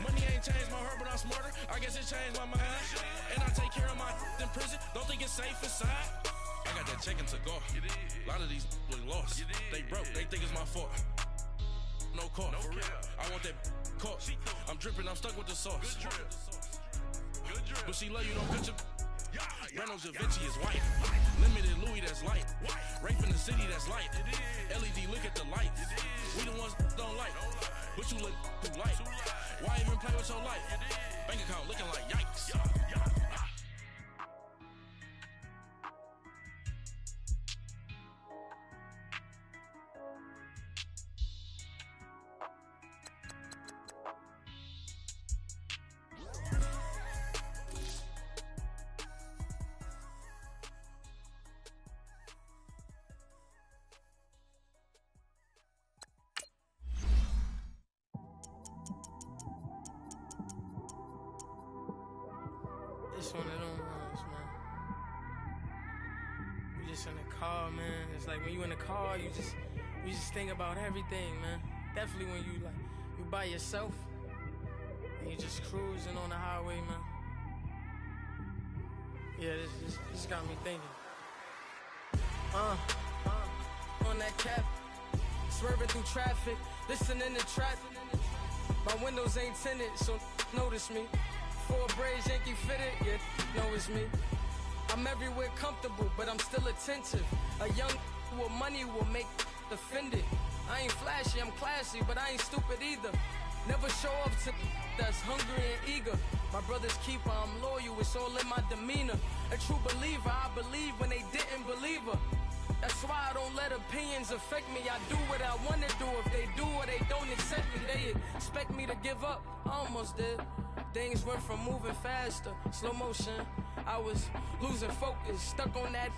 Money ain't changed my heart, but I'm smarter. I guess it changed my mind. And I take care of my in prison. Don't think it's safe inside. I got that check to go. A lot of these was lost. They broke. They think it's my fault. No call, for real. I want that caught. I'm dripping, I'm stuck with the sauce. But she love you, don't cut your. Reynolds Da Vinci is white. Limited Louis, that's light. Rape in the city, that's light. LED, look at the lights. We the ones don't like. But you look too light. Why even play with your life? Bank account looking like yikes. It's one of them ones, man. You just in the car, man. It's like when you in the car, you just think about everything, man. Definitely when you by yourself and you just cruising on the highway, man. Yeah, this got me thinking. On that cap, swerving through traffic, listening to trap. My windows ain't tinted, so notice me. Four braids, Yankee fitted, yeah, know it's me. I'm everywhere comfortable, but I'm still attentive. A young with money will make offended. I ain't flashy, I'm classy, but I ain't stupid either. Never show up to that's hungry and eager. My brother's keeper, I'm loyal, it's all in my demeanor. A true believer, I believe when they didn't believe her. That's why I don't let opinions affect me. I do what I wanna do. If they do or they don't accept me, they expect me to give up. I almost did. Things went from moving faster, slow motion. I was losing focus, stuck on that.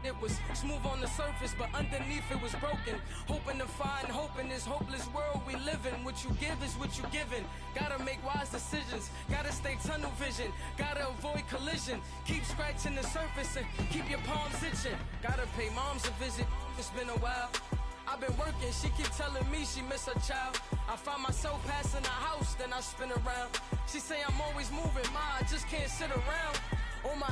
It was smooth on the surface, but underneath it was broken. Hoping to find hope in this hopeless world we live in. What you give is what you given. Gotta make wise decisions. Gotta stay tunnel vision. Gotta avoid collision. Keep scratching the surface and keep your palms itching. Gotta pay moms a visit. It's been a while. I've been working, she keep telling me she miss her child. I find myself passing the house, then I spin around. She say I'm always moving, ma, I just can't sit around. Oh my,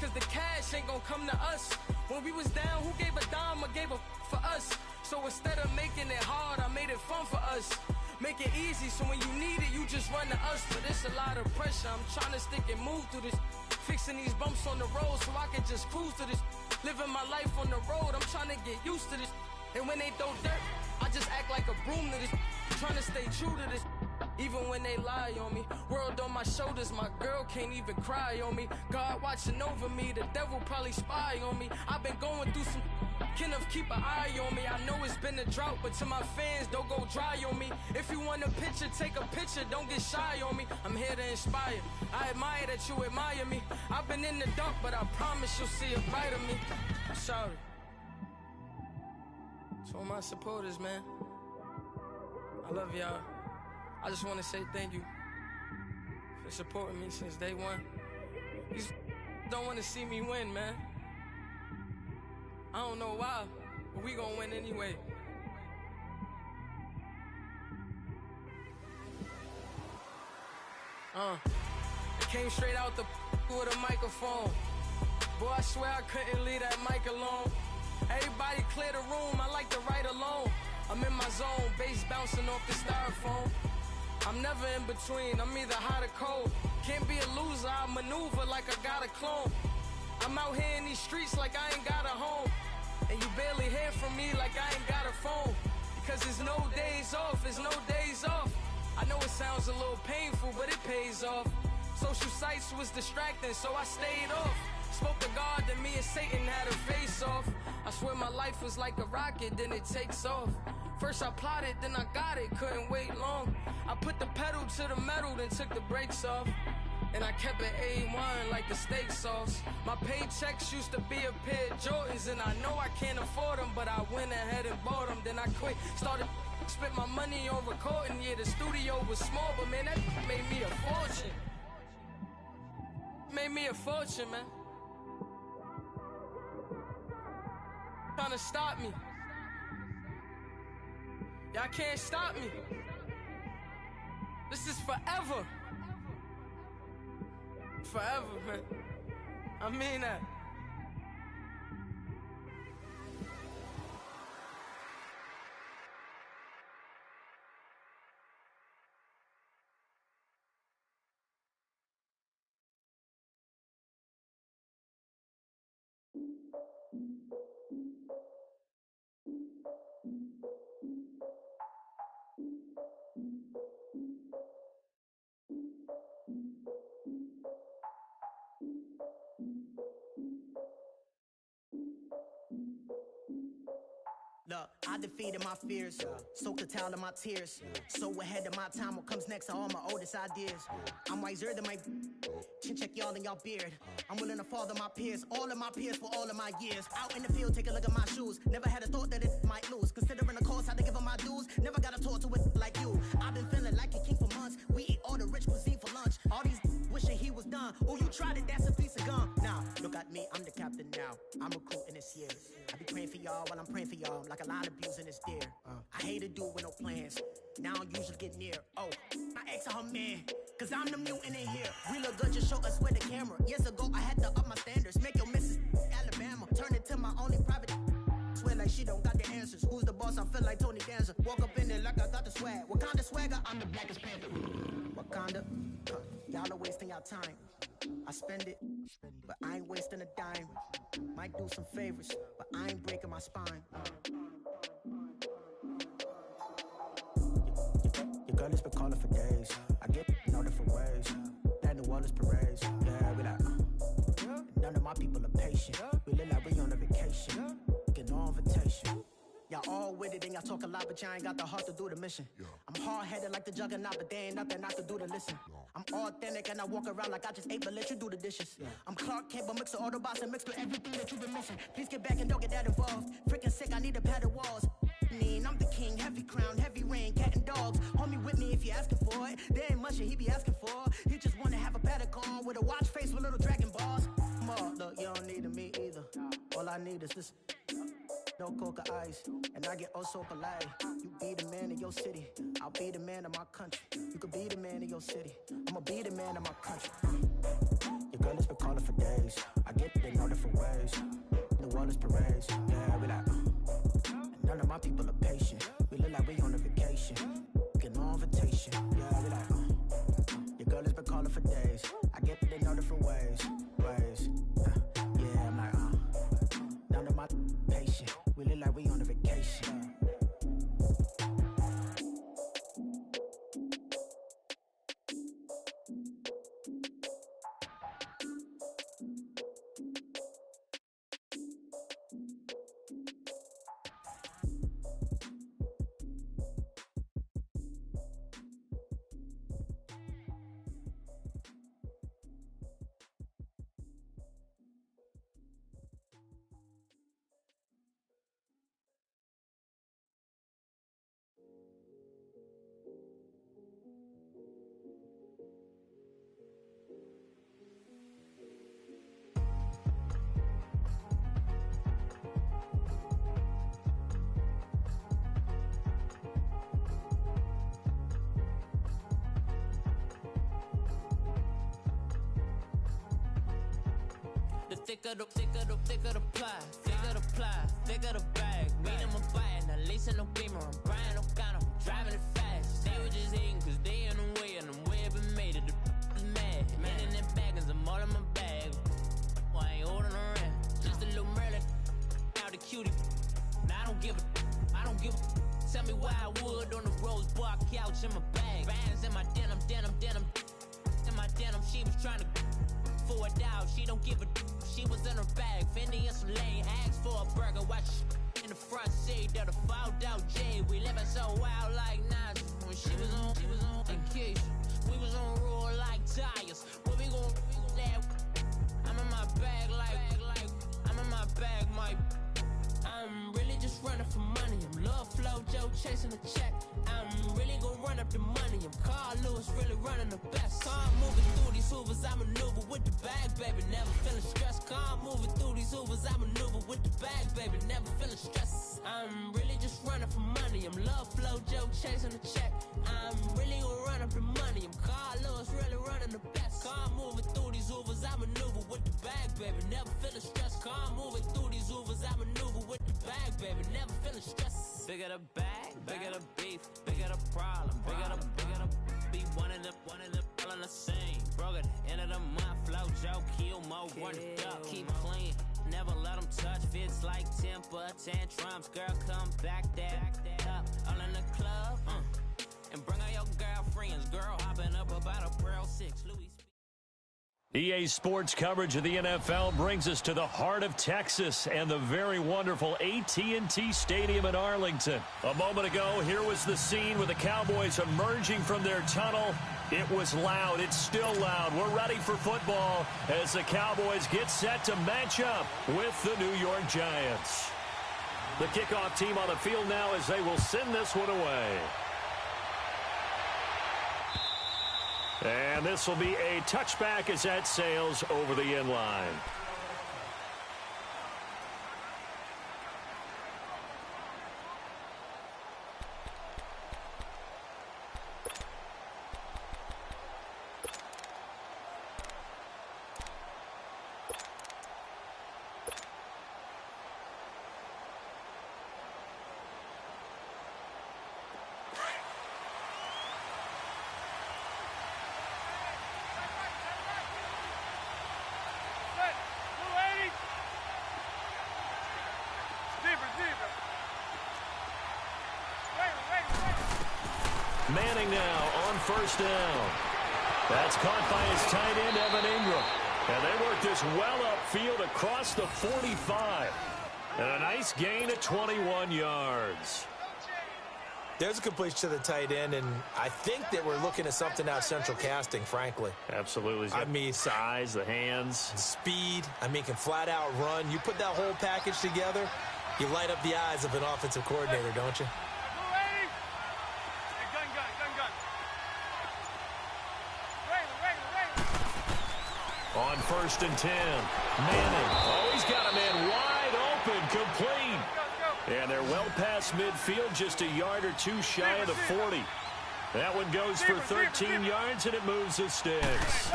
cause the cash ain't gonna come to us. When we was down, who gave a dime or gave a for us? So instead of making it hard, I made it fun for us. Make it easy, so when you need it, you just run to us. But it's a lot of pressure, I'm trying to stick and move through this. Fixing these bumps on the road so I can just cruise to this. Living my life on the road, I'm trying to get used to this. And when they throw dirt, I just act like a broom to this. Trying to stay true to this. Even when they lie on me. World on my shoulders, my girl can't even cry on me. God watching over me, the devil probably spy on me. I've been going through some Kenneth, keep an eye on me. I know it's been a drought, but to my fans, don't go dry on me. If you want a picture, take a picture, don't get shy on me. I'm here to inspire. I admire that you admire me. I've been in the dark, but I promise you'll see a bright of me. I'm sorry. To all my supporters, man, I love y'all. I just want to say thank you for supporting me since day one. You don't want to see me win, man. I don't know why, but we gonna win anyway. I came straight out the with a microphone. Boy, I swear I couldn't leave that mic alone. Everybody clear the room, I like to write alone. I'm in my zone, bass bouncing off the styrofoam. I'm never in between, I'm either hot or cold. Can't be a loser, I maneuver like I got a clone. I'm out here in these streets like I ain't got a home. And you barely hear from me like I ain't got a phone. Because there's no days off, there's no days off. I know it sounds a little painful, but it pays off. Social sites was distracting, so I stayed off. Spoke to God, then me and Satan had a face off. I swear my life was like a rocket, then it takes off. First I plotted, then I got it, couldn't wait long. I put the pedal to the metal, then took the brakes off. And I kept it A1 like the steak sauce. My paychecks used to be a pair of Jordans, and I know I can't afford them, but I went ahead and bought them. Then I quit, started spent my money on recording. Yeah, the studio was small, but man, that made me a fortune. Made me a fortune, man. Trying to stop me. Y'all can't stop me. This is forever. Forever, man. I mean that. Look, I defeated my fears, soaked the towel in my tears. So ahead of my time, what comes next are all my oldest ideas. I'm wiser than my chin check y'all in y'all beard. I'm willing to father my peers, all of my peers for all of my years. Out in the field, take a look at my shoes. Never had a thought that it might lose. Considering the cost, I had to give them my dues. Never got a talk to it like you. I've been feeling like a king for months. We eat all the rich cuisine for lunch. All these wishing he was done. Oh, you tried it, that's a piece of gum. Now, look at me, I'm the captain now. I'm recruiting this year. I be praying for y'all while I'm praying for y'all. Like a line of abusing this deer. I hate a dude with no plans. Now I usually get near. Oh, my ex her man. Cause I'm the mutant in here. We look good, just show us where the camera. Years ago, I had to up my standards. Make your missus Alabama. Turn it to my only private. Swear like she don't got the answers. Who's the boss? I feel like Tony Danza. Walk up in there like I got the swag. What kind of swagger? I'm the blackest panther. Wakanda. Y'all are wasting your time. I spend it, but I ain't wasting a dime. Might do some favors, but I ain't breaking my spine. Your girl has been calling for days. I get in all different ways. That New Orleans parades. Yeah, we like. None of my people are patient. We live like we on a vacation. Get no invitation. Y'all all with it and y'all talk a lot, but y'all ain't got the heart to do the mission. I'm hard-headed like the juggernaut, but there ain't nothing I can do to listen. I'm authentic and I walk around like I just ate, but let you do the dishes. I'm Clark Kent, but mix the Autobots and mix with everything that you've been missing. Please get back and don't get that involved. Freaking sick, I need a padded walls. I'm the king, heavy crown, heavy rain, cat and dogs. Homie with me if you're asking for it. There ain't much that he be asking for. He just wanna have a paddock on with a watch face with little dragon balls. Look, you don't need me either. All I need is this. No coca ice, and I get oh so polite. You be the man of your city, I'll be the man of my country. You could be the man of your city, I'ma be the man of my country. Your girl has been calling for days. I get it in all different ways. New Orleans parades, yeah, we like. None of my people are patient. We look like we on a vacation. Get no invitation, yeah, we like. Your girl has been calling for days. I get it in all different ways. Yeah, I'm like, none of my patient. We look like we on a vacation. Thicker the pie, thicker the bag. Meet them a bite, now lacing no beamer. I'm Brian O'Connor, I'm driving it fast. They were just hating cause they in the way, and I'm way up and made it. The is mad. Man in them baggins, I'm all in my bag. Well, I ain't holding around. Just a little Merlin, out the cutie. Now I don't give a. Tell me why I would on the rose bar couch in my bag. Bands in my denim. In my denim, she was trying to for a doubt. She don't give a. She was in her bag, Fendi and some lane. Asked for a burger, watch in the front seat of the fouled out J. We living so wild like Nas. When she was on vacation, we was on roll like tires. What we chasing the check. I'm really gonna run up the money. I'm Carl Lewis, really running the best. Car moving through these Hoovers, I maneuver with the bag, baby. Never feeling stressed. Car moving through these Hoovers, I maneuver with the bag, baby. Never feeling stressed. I'm really just running for money. I'm love flow, Joe chasing the check. I'm really gonna run up the money. I'm Carl Lewis, really running the best. Car moving through these Hoovers, I maneuver with the bag, baby. Never feeling stressed. Car moving through these Hoovers, I maneuver with the bag, baby. Never feeling stressed. Bigger the bag, bigger the beef, bigger the problem, bigger the be one in the all in the same. Broke at the end of the month, flow, Joe, kill, mo, run it up, keep clean. Never let them touch, fits like temper tantrums. Girl, come back that up, all in the club, and bring all your girlfriends. Girl, hopping up about a Pearl 6, Louis. EA Sports coverage of the NFL brings us to the heart of Texas and the very wonderful AT&T Stadium in Arlington. A moment ago, here was the scene with the Cowboys emerging from their tunnel. It was loud. It's still loud. We're ready for football as the Cowboys get set to match up with the New York Giants. The kickoff team on the field now as they will send this one away. And this will be a touchback as that sails over the end line. Manning now on first down. That's caught by his tight end, Evan Ingram. And they work this well upfield across the 45. And a nice gain of 21 yards. There's a completion to the tight end, and I think that we're looking at something out central casting, frankly. Absolutely. I mean, size, the hands. Speed. I mean, can flat out run. You put that whole package together, you light up the eyes of an offensive coordinator, don't you? On first and 10, Manning. Oh, he's got a man wide open, complete. And they're well past midfield, just a yard or two shy of the 40. That one goes for 13 yards, and it moves the sticks.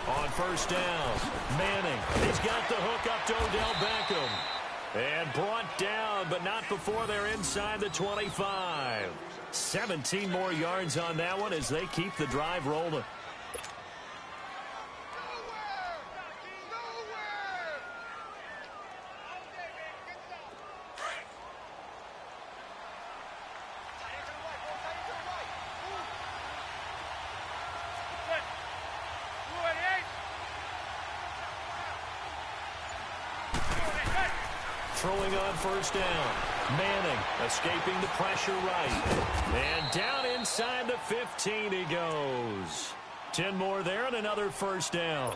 On first down, Manning. He's got the hook up to Odell Beckham. And brought down, but not before they're inside the 25. 17 more yards on that one as they keep the drive rolling. Throwing on first down. Manning escaping the pressure right. And down inside the 15 he goes. 10 more there and another first down.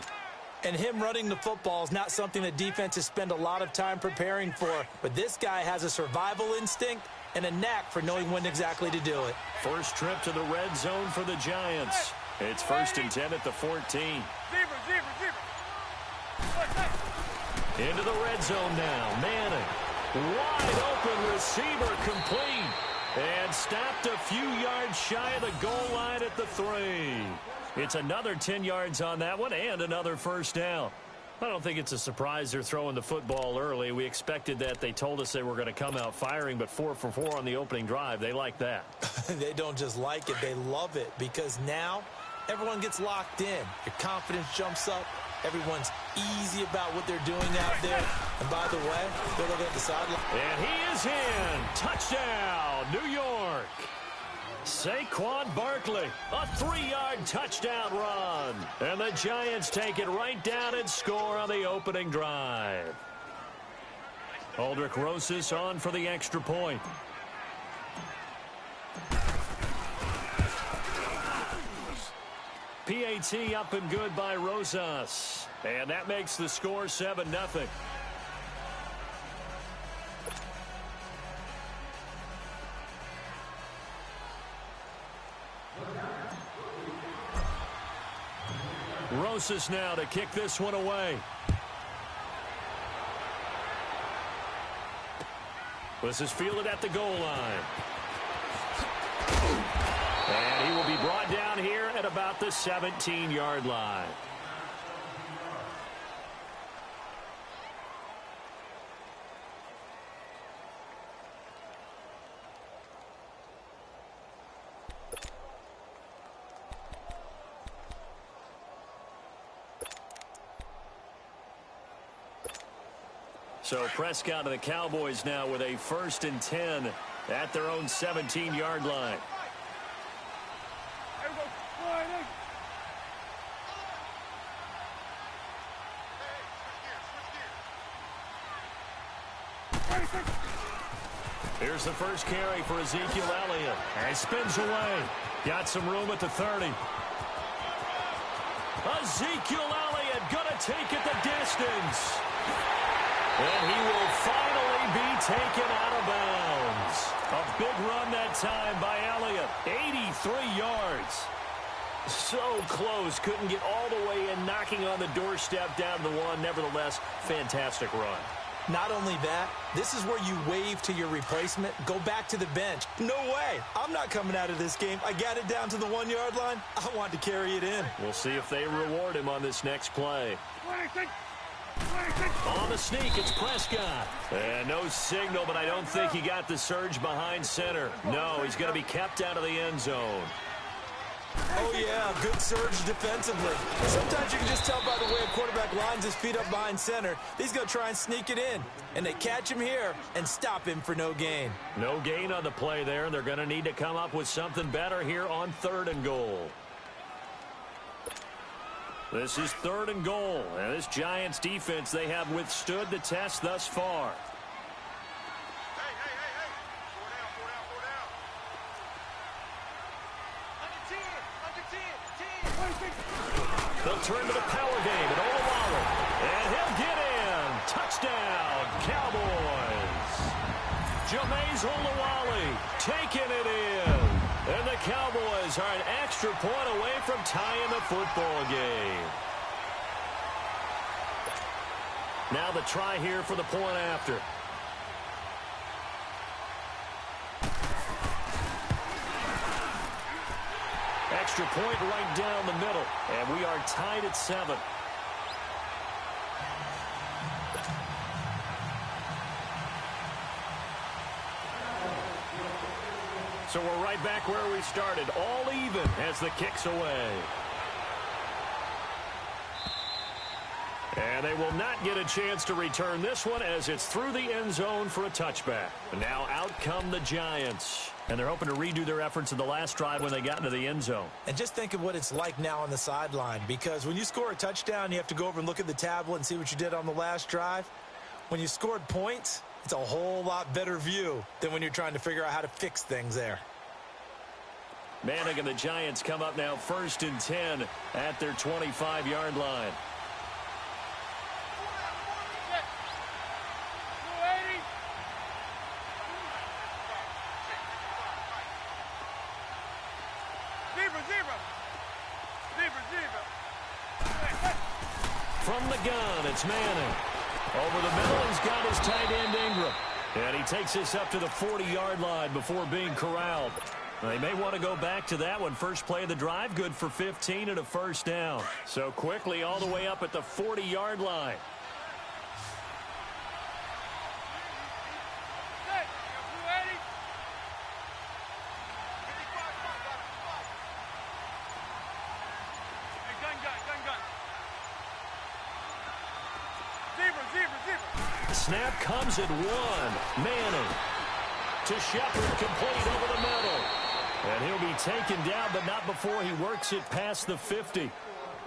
And him running the football is not something that defenses spend a lot of time preparing for. But this guy has a survival instinct and a knack for knowing when exactly to do it. First trip to the red zone for the Giants. It's first and 10 at the 14. Into the red zone now. Manning. Wide open receiver complete. And stopped a few yards shy of the goal line at the 3. It's another 10 yards on that one and another first down. I don't think it's a surprise they're throwing the football early. We expected that. They told us they were going to come out firing, but 4 for 4 on the opening drive. They like that. They don't just like it. They love it because now everyone gets locked in. Your confidence jumps up. Everyone's easy about what they're doing out there. And by the way, they're looking at the sideline. And he is in. Touchdown, New York. Saquon Barkley, a 3-yard touchdown run. And the Giants take it right down and score on the opening drive. Aldrich Rosas on for the extra point. PAT up and good by Rosas. And that makes the score 7-0. Rosas now to kick this one away. This is fielded at the goal line. And he will be brought down here at about the 17-yard line. So Prescott and the Cowboys now with a 1st and 10 at their own 17-yard line. Here's the first carry for Ezekiel Elliott. And he spins away. Got some room at the 30. Ezekiel Elliott going to take it the distance. And he will finally be taken out of bounds. A big run that time by Elliott. 83 yards. So close. Couldn't get all the way in, knocking on the doorstep down to the 1. Nevertheless, fantastic run. Not only that, this is where you wave to your replacement, go back to the bench. No way. I'm not coming out of this game. I got it down to the 1-yard line. I want to carry it in. We'll see if they reward him on this next play. On the sneak, it's Prescott. And no signal, but I don't think he got the surge behind center. No, he's going to be kept out of the end zone. Oh, yeah, good surge defensively. Sometimes you can just tell by the way a quarterback lines his feet up behind center. He's going to try and sneak it in. And they catch him here and stop him for no gain. No gain on the play there. They're going to need to come up with something better here on 3rd and goal. This is 3rd and goal. And this Giants defense, they have withstood the test thus far. They'll turn to the power game at Olawale. And he'll get in. Touchdown, Cowboys. Jameis Olawale taking it in. And the Cowboys are an extra point away from tying the football game. Now the try here for the point after. Extra point right down the middle. And we are tied at 7. So we're right back where we started. All even as the kick's away. And they will not get a chance to return this one as it's through the end zone for a touchback. And now out come the Giants. And they're hoping to redo their efforts in the last drive when they got into the end zone. And just think of what it's like now on the sideline. Because when you score a touchdown, you have to go over and look at the tablet and see what you did on the last drive. When you scored points, it's a whole lot better view than when you're trying to figure out how to fix things there. Manning and the Giants come up now 1st and 10 at their 25-yard line. From the gun, it's Manning. Over the middle, he's got his tight end Ingram. And he takes this up to the 40-yard line before being corralled. They may want to go back to that one. First play of the drive, good for 15 and a 1st down. So quickly all the way up at the 40-yard line. Snap comes at 1. Manning to Shepard, complete over the middle. And he'll be taken down, but not before he works it past the 50.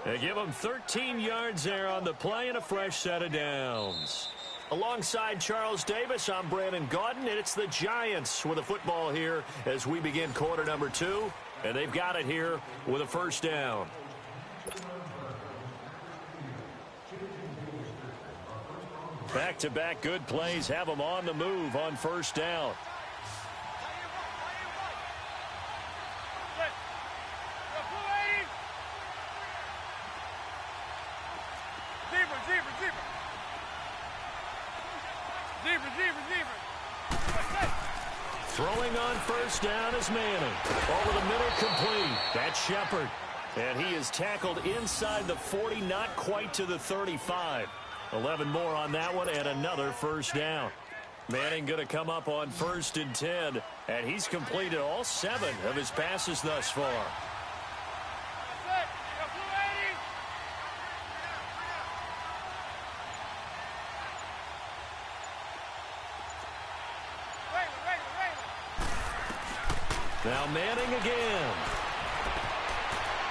They give him 13 yards there on the play and a fresh set of downs. Alongside Charles Davis, I'm Brandon Gaudin, and it's the Giants with a football here as we begin quarter number 2. And they've got it here with a 1st down. Back-to-back good plays have them on the move on 1st down. Throwing on first down is Manning. Over the middle, complete. That's Shepard. And he is tackled inside the 40, not quite to the 35. 11 more on that one and another first down. Manning going to come up on 1st and 10, and he's completed all 7 of his passes thus far. Now Manning again.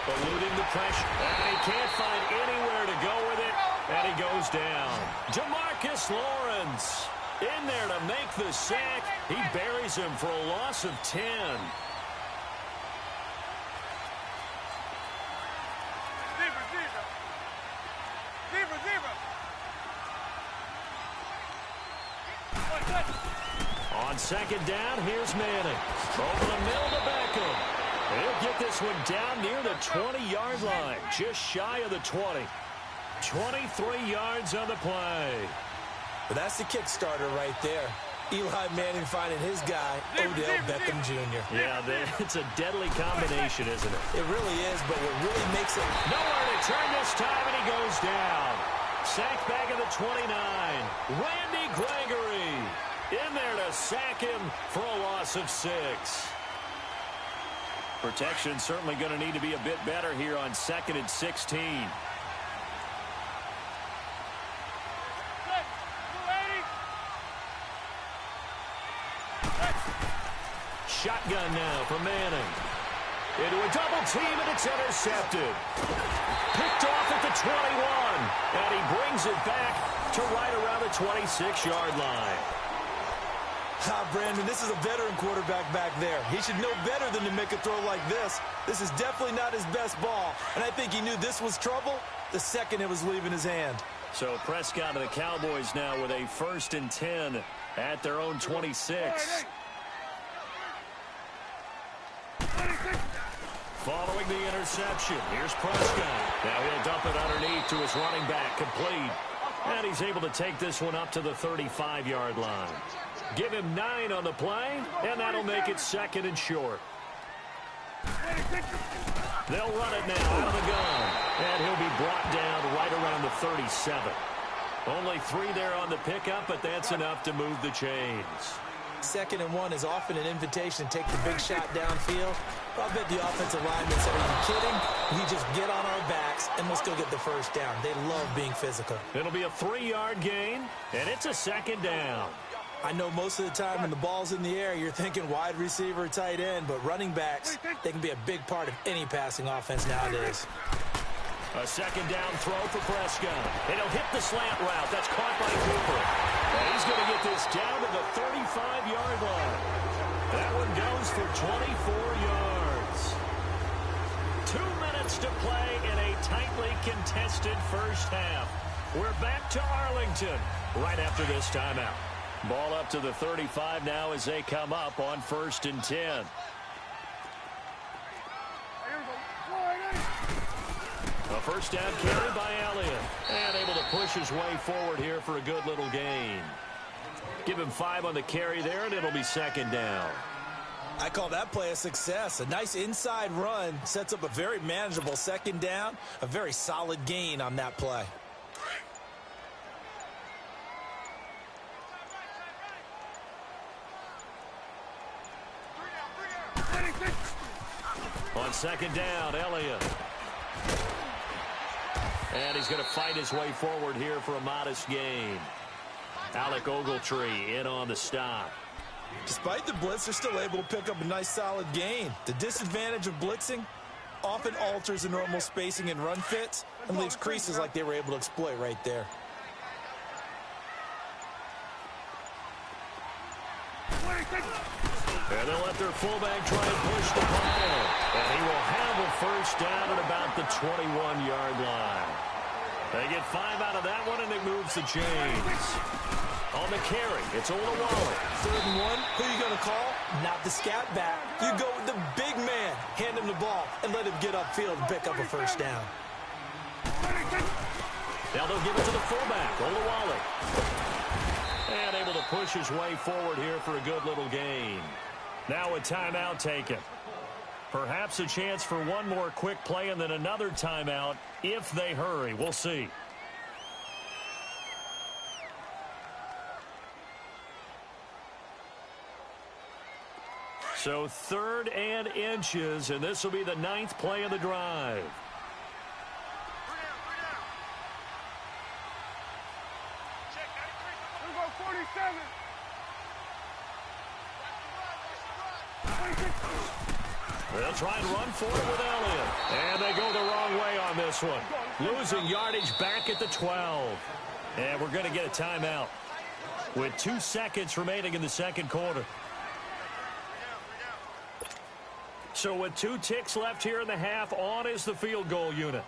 Eluding the pressure. And he can't find anywhere to go with it. And he goes down. Demarcus Lawrence in there to make the sack. He buries him for a loss of 10. On 2nd down, here's Manning. Over the middle to Beckham. He'll get this one down near the 20-yard line. Just shy of the 20. 23 yards on the play. But that's the kick starter right there. Eli Manning finding his guy, Odell Beckham Jr. Yeah, it's a deadly combination, isn't it? It really is, but what really makes it... Nowhere to turn this time, and he goes down. Sacked back at the 29. Randy Gregory in there to sack him for a loss of 6. Protection certainly going to need to be a bit better here on 2nd and 16. Shotgun now for Manning. Into a double team, and it's intercepted. Picked off at the 21, and he brings it back to right around the 26-yard line. Brandon, this is a veteran quarterback back there. He should know better than to make a throw like this. This is definitely not his best ball, and I think he knew this was trouble the second it was leaving his hand. So Prescott and the Cowboys now with a 1st and 10 at their own 26. Following the interception, here's Prescott. Now he'll dump it underneath to his running back, complete. And he's able to take this one up to the 35-yard line. Give him 9 on the play, and that'll make it 2nd and short. They'll run it now out of the gun, and he'll be brought down right around the 37. Only 3 there on the pickup, but that's enough to move the chains. 2nd and 1 is often an invitation to take the big shot downfield. I'll bet the offensive linemen said, are you kidding? We just get on our backs, and let's go get the first down. They love being physical. It'll be a 3-yard gain, and it's a 2nd down. I know most of the time when the ball's in the air, you're thinking wide receiver, tight end, but running backs, they can be a big part of any passing offense nowadays. A 2nd down throw for Prescott. And he'll hit the slant route. That's caught by Cooper. And he's going to get this down to the 35-yard line. That one goes for 24 yards. 2 minutes to play in a tightly contested first half. We're back to Arlington right after this timeout. Ball up to the 35 now as they come up on 1st and 10. A first down carry by Elliott. And able to push his way forward here for a good little gain. Give him 5 on the carry there, and it'll be 2nd down. I call that play a success. A nice inside run sets up a very manageable 2nd down. A very solid gain on that play. On 2nd down, Elliott. And he's going to fight his way forward here for a modest gain. Alec Ogletree in on the stop. Despite the blitz, they're still able to pick up a nice solid gain. The disadvantage of blitzing often alters the normal spacing and run fits and leaves creases like they were able to exploit right there. And they'll let their fullback try and push the pile. And he will have a first down at about the 21-yard line. They get 5 out of that one, and it moves the chains. On the carry, it's Olawale. 3rd and 1, who are you going to call? Not the scat back. You go with the big man. Hand him the ball and let him get upfield and pick up a first down. Now they'll give it to the fullback, Olawale. And able to push his way forward here for a good little gain. Now a timeout taken. Perhaps a chance for one more quick play and then another timeout if they hurry. We'll see. So 3rd and inches, and this will be the 9th play of the drive. They'll try and run for it with Elliott. And they go the wrong way on this one. Losing yardage back at the 12. And we're going to get a timeout with 2 seconds remaining in the second quarter. So with 2 ticks left here in the half, on is the field goal unit.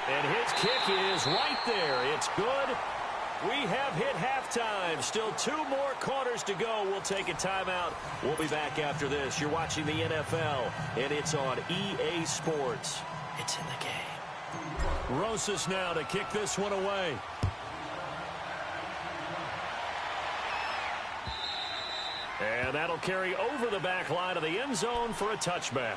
And his kick is right there. It's good. We have hit halftime. Still 2 more quarters to go. We'll take a timeout. We'll be back after this. You're watching the NFL, and it's on EA Sports. It's in the game. Rosas now to kick this one away. And that'll carry over the back line of the end zone for a touchback.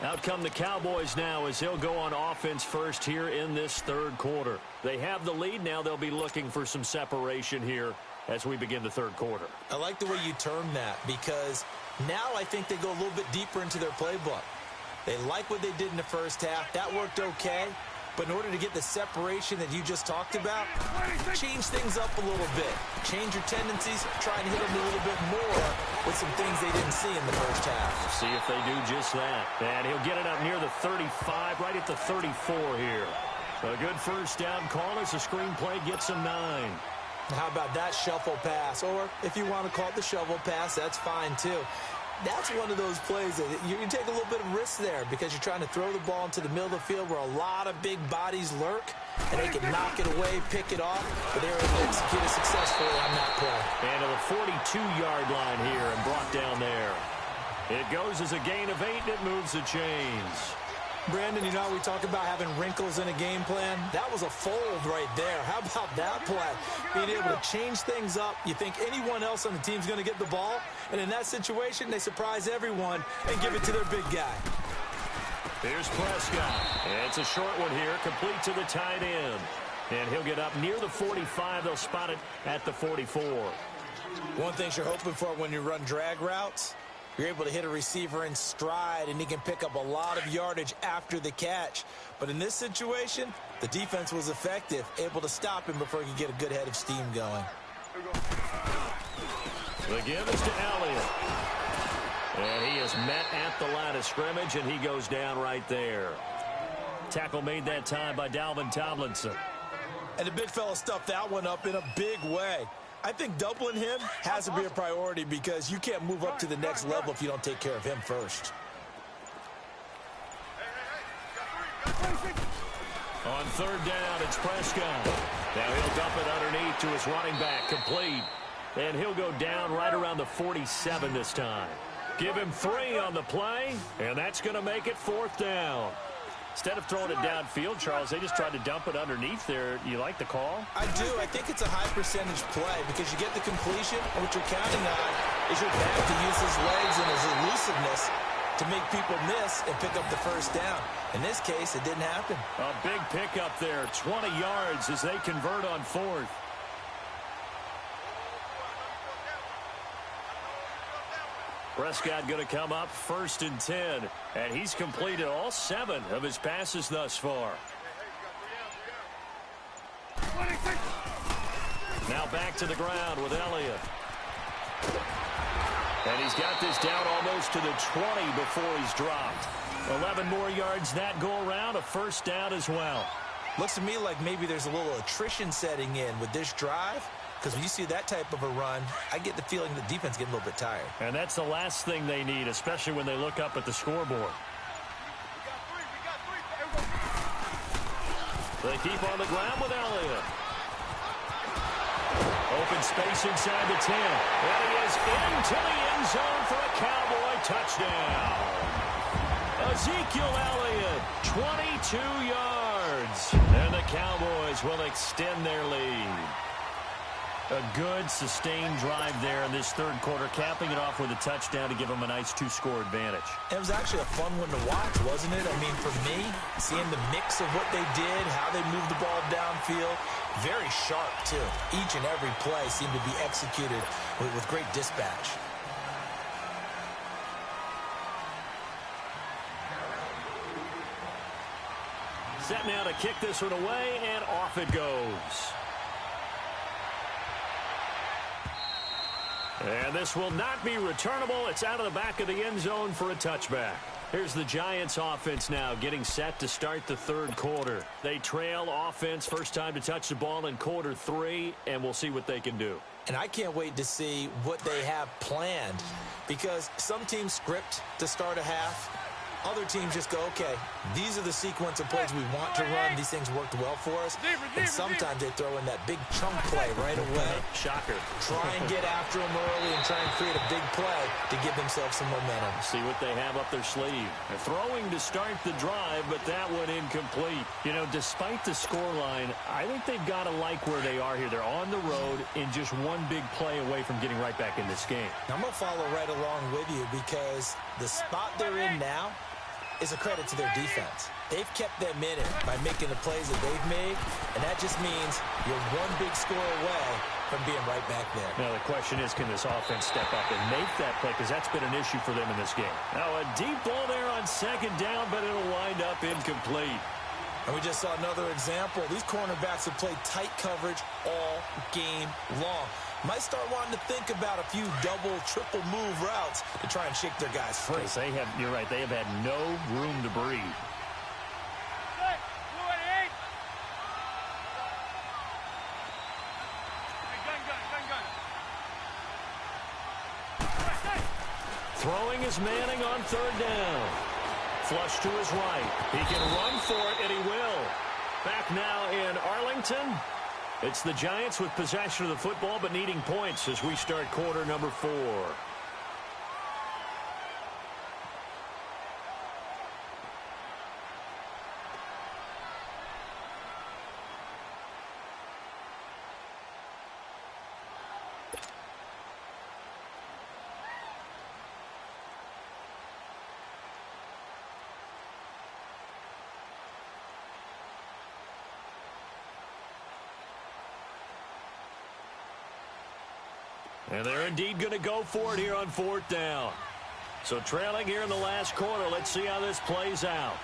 Out come the Cowboys now as they'll go on offense first here in this 3rd quarter. They have the lead. Now they'll be looking for some separation here as we begin the 3rd quarter. I like the way you term that because now I think they go a little bit deeper into their playbook. They like what they did in the first half. That worked okay. But in order to get the separation that you just talked about, change things up a little bit. Change your tendencies. Try and hit them a little bit more with some things they didn't see in the first half. See if they do just that. And he'll get it up near the 35, right at the 34 here. A good first down call as the screenplay gets him 9. How about that shuffle pass? Or if you want to call it the shovel pass, that's fine too. That's one of those plays that you take a little bit of risk there because you're trying to throw the ball into the middle of the field where a lot of big bodies lurk, and they can knock it away, pick it off, but they were able to execute it successfully on that play. And to the 42-yard line here and brought down there. It goes as a gain of 8, and it moves the chains. Brandon, you know how we talk about having wrinkles in a game plan? That was a fold right there. How about that play? Being able to change things up. You think anyone else on the team's going to get the ball, and in that situation, they surprise everyone and give it to their big guy. Here's Prescott. And it's a short one here, complete to the tight end. And he'll get up near the 45. They'll spot it at the 44. One thing you're hoping for when you run drag routes, you're able to hit a receiver in stride, and he can pick up a lot of yardage after the catch. But in this situation, the defense was effective, able to stop him before he could get a good head of steam going. The give is to Elliott. And he is met at the line of scrimmage, and he goes down right there. Tackle made that time by Dalvin Tomlinson. And the big fella stuffed that one up in a big way. I think doubling him has to be a priority because you can't move up to the next level if you don't take care of him first. On 3rd down, it's Prescott. Now he'll dump it underneath to his running back, complete. And he'll go down right around the 47 this time. Give him 3 on the play, and that's going to make it 4th down. Instead of throwing it downfield, Charles, they just tried to dump it underneath there. You like the call? I do. I think it's a high-percentage play because you get the completion, and what you're counting on is your back to use his legs and his elusiveness to make people miss and pick up the first down. In this case, it didn't happen. A big pickup there, 20 yards as they convert on 4th. Prescott going to come up 1st and 10, and he's completed all 7 of his passes thus far. Now back to the ground with Elliott. And he's got this down almost to the 20 before he's dropped. 11 more yards that go around, a first down as well. Looks to me like maybe there's a little attrition setting in with this drive. Because when you see that type of a run, I get the feeling the defense getting a little bit tired. And that's the last thing they need, especially when they look up at the scoreboard. They keep on the ground with Elliott. Open space inside the 10. And he is into the end zone for a Cowboy touchdown. Ezekiel Elliott, 22 yards. And the Cowboys will extend their lead. A good, sustained drive there in this third quarter, capping it off with a touchdown to give them a nice 2-score advantage. It was actually a fun one to watch, wasn't it? I mean, for me, seeing the mix of what they did, how they moved the ball downfield, very sharp, too. Each and every play seemed to be executed with great dispatch. Set now to kick this one away, and off it goes. And this will not be returnable. It's out of the back of the end zone for a touchback. Here's the Giants offense now getting set to start the third quarter. They trail offense, first time to touch the ball in quarter 3, and we'll see what they can do. And I can't wait to see what they have planned, because some teams script to start a half. Other teams just go, okay, these are the sequence of plays we want to run. These things worked well for us. And sometimes they throw in that big chunk play right away. Shocker. Try and get after them early and try and create a big play to give themselves some momentum. See what they have up their sleeve. They're throwing to start the drive, but that one incomplete. You know, despite the scoreline, I think they've got to like where they are here. They're on the road and just one big play away from getting right back in this game. I'm going to follow right along with you, because the spot they're in now is a credit to their defense. They've kept them in it by making the plays that they've made, and that just means you're one big score away from being right back there. Now the question is, can this offense step up and make that play, because that's been an issue for them in this game. Now a deep ball there on second down, but it'll wind up incomplete. And we just saw another example. These cornerbacks have played tight coverage all game long. Might start wanting to think about a few double, triple move routes to try and shake their guys free. They have, you're right, they have had no room to breathe. Throwing is Manning on third down. Flush to his right. He can run for it, and he will. Back now in Arlington. It's the Giants with possession of the football, but needing points as we start quarter number 4. And they're indeed going to go for it here on fourth down. So trailing here in the last quarter. Let's see how this plays out.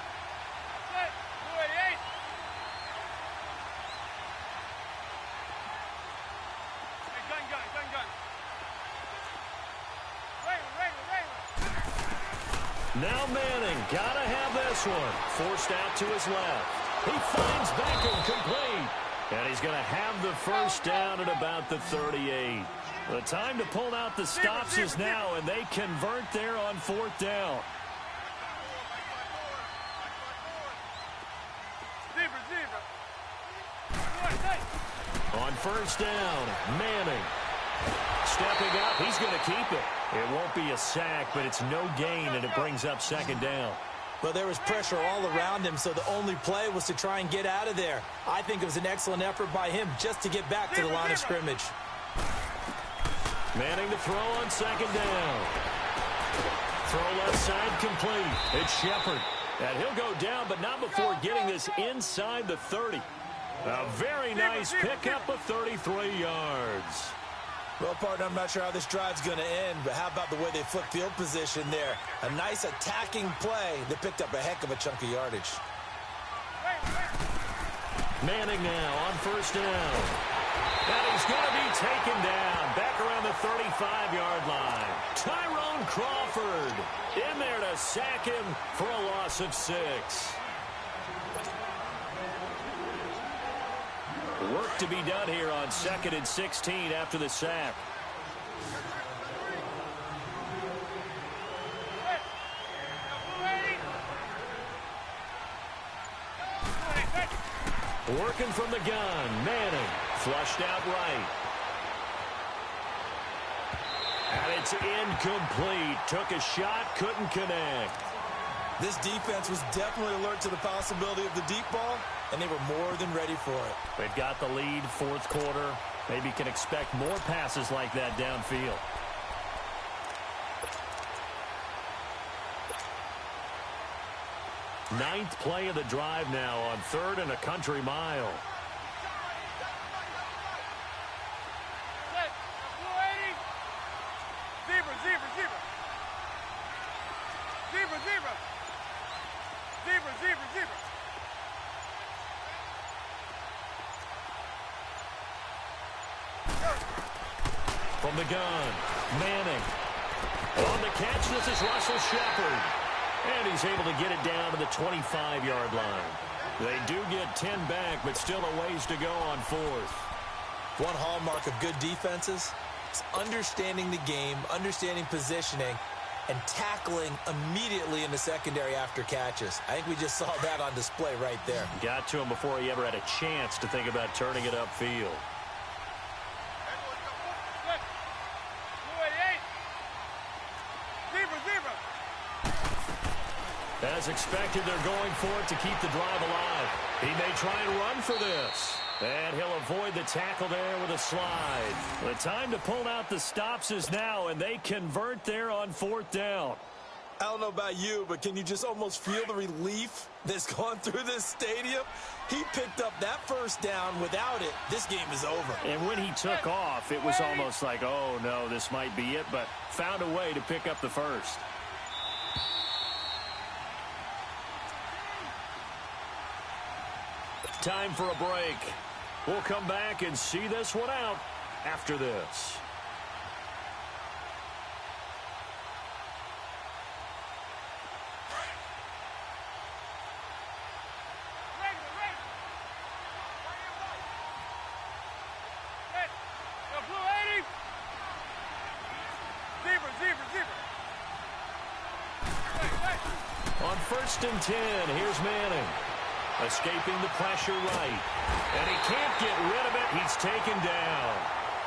Now Manning, gotta have this one. Forced out to his left. He finds Beckham complete. And he's going to have the first down at about the 38. The time to pull out the stops is now, and they convert there on fourth down. On first down, Manning. Stepping up, he's going to keep it. It won't be a sack, but it's no gain, and it brings up second down. Well, there was pressure all around him, so the only play was to try and get out of there. I think it was an excellent effort by him just to get back to the line of scrimmage. Manning to throw on second down. Throw left side complete. It's Shepard. And he'll go down, but not before getting this inside the 30. A very nice pickup of 33 yards. Well, partner, I'm not sure how this drive's going to end, but how about the way they flip field position there? A nice attacking play that picked up a heck of a chunk of yardage. Manning now on first down. And he's going to be taken down back around the 35-yard line. Tyrone Crawford in there to sack him for a loss of 6. Work to be done here on 2nd and 16 after the sack. Working from the gun, Manning flushed out right. And it's incomplete. Took a shot, couldn't connect. This defense was definitely alert to the possibility of the deep ball, and they were more than ready for it. They've got the lead, fourth quarter. Maybe can expect more passes like that downfield. Ninth play of the drive now on 3rd and a country mile. From the gun, Manning. On the catch, this is Russell Shepard. And he's able to get it down to the 25-yard line. They do get 10 back, but still a ways to go on 4th. One hallmark of good defenses is understanding the game, understanding positioning, and tackling immediately in the secondary after catches. I think we just saw that on display right there. Got to him before he ever had a chance to think about turning it upfield. As expected, they're going for it to keep the drive alive. He may try and run for this. And he'll avoid the tackle there with a slide. The time to pull out the stops is now, and they convert there on 4th down. I don't know about you, but can you just almost feel the relief that's gone through this stadium? He picked up that 1st down. Without it, this game is over. And when he took off, it was almost like, oh, no, this might be it, but found a way to pick up the 1st. Time for a break. We'll come back and see this one out after this. On 1st and 10, here's Manning. Escaping the pressure right. And he can't get rid of it. He's taken down.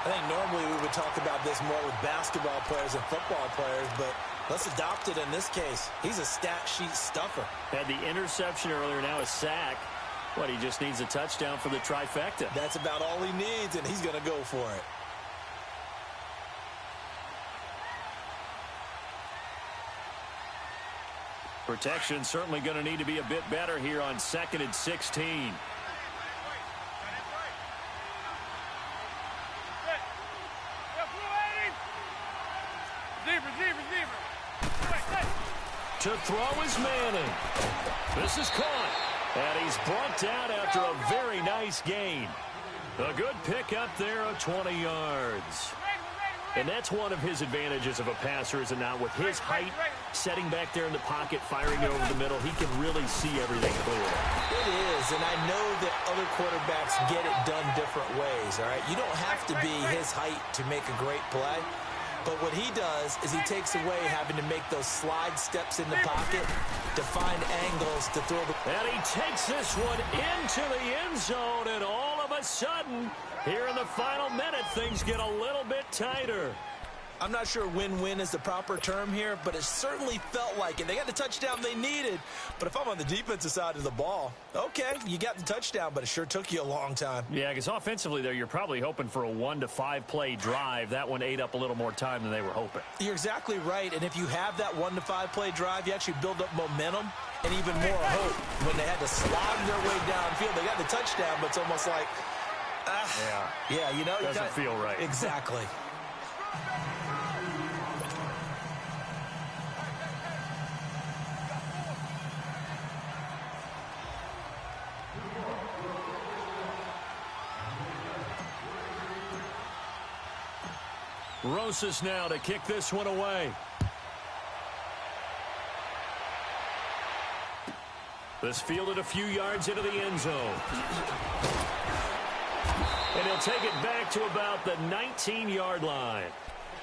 I think normally we would talk about this more with basketball players and football players, but let's adopt it in this case. He's a stat sheet stuffer. Had the interception earlier, now a sack. What, he just needs a touchdown for the trifecta. That's about all he needs, and he's going to go for it. Protection certainly going to need to be a bit better here on 2nd and 16. To throw is Manning. This is caught. And he's brought down after a very nice gain. A good pickup there of 20 yards. And that's one of his advantages of a passer, is it not? With his height, setting back there in the pocket, firing over the middle, he can really see everything clearly. It is, and I know that other quarterbacks get it done different ways, all right? You don't have to be his height to make a great play. But what he does is he takes away having to make those slide steps in the pocket to find angles to throw the... And he takes this one into the end zone, and all of a sudden, here in the final minute, things get a little bit tighter. I'm not sure win-win is the proper term here, but it certainly felt like it. They got the touchdown they needed, but if I'm on the defensive side of the ball, okay, you got the touchdown, but it sure took you a long time. Yeah, because offensively there, you're probably hoping for a 1 to 5 play drive. That one ate up a little more time than they were hoping. You're exactly right, and if you have that 1 to 5 play drive, you actually build up momentum and even more hope. When they had to slog their way downfield, they got the touchdown, but it's almost like, yeah, you know, doesn't feel right. Exactly. Rosas now to kick this one away. This fielded a few yards into the end zone. And he'll take it back to about the 19-yard line.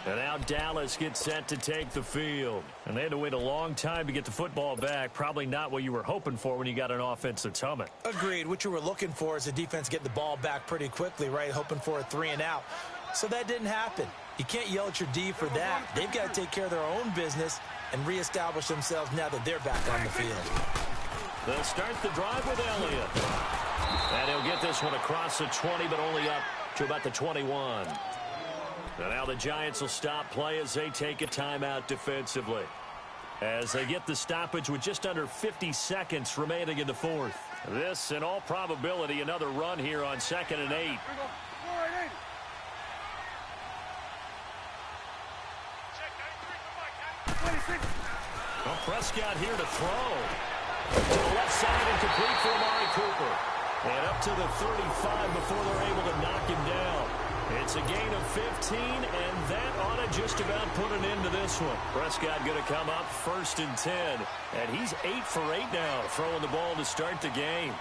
And now Dallas gets set to take the field. And they had to wait a long time to get the football back. Probably not what you were hoping for when you got an offense that's humming. Agreed. What you were looking for is the defense get the ball back pretty quickly, right? Hoping for a 3 and out. So that didn't happen. You can't yell at your D for that. They've got to take care of their own business and reestablish themselves now that they're back on the field. They'll start the drive with Elliott. And he'll get this one across the 20, but only up to about the 21. And now the Giants will stop play as they take a timeout defensively, as they get the stoppage with just under 50 seconds remaining in the fourth. This, in all probability, another run here on 2nd and 8. Well, Prescott here to throw. To the left side and complete for Amari Cooper. And up to the 35 before they're able to knock him down. It's a gain of 15, and that ought to just about put an end to this one. Prescott going to come up 1st and 10, and he's 8 for 8 now, throwing the ball to start the game.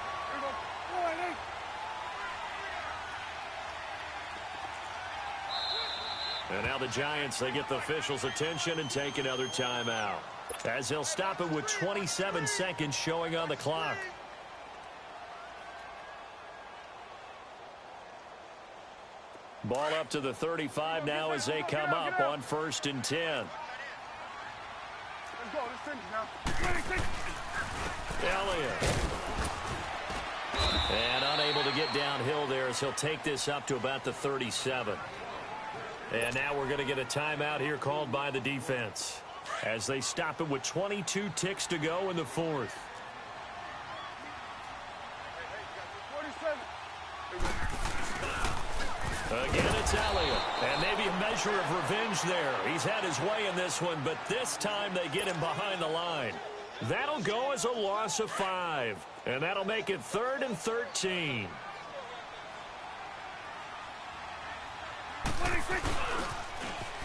And now the Giants, they get the officials' attention and take another timeout, as they'll stop it with 27 seconds showing on the clock. Ball up to the 35 now as they come up on 1st and 10. Elliott. And unable to get downhill there as he'll take this up to about the 37. And now we're going to get a timeout here called by the defense, as they stop it with 22 ticks to go in the fourth. Again, it's Elliott, and maybe a measure of revenge there. He's had his way in this one, but this time they get him behind the line. That'll go as a loss of 5, and that'll make it 3rd and 13.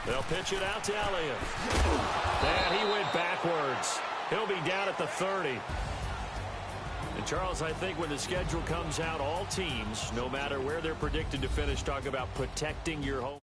They'll pitch it out to Elliott. And he went backwards. He'll be down at the 30. And, Charles, I think when the schedule comes out, all teams, no matter where they're predicted to finish, talk about protecting your home.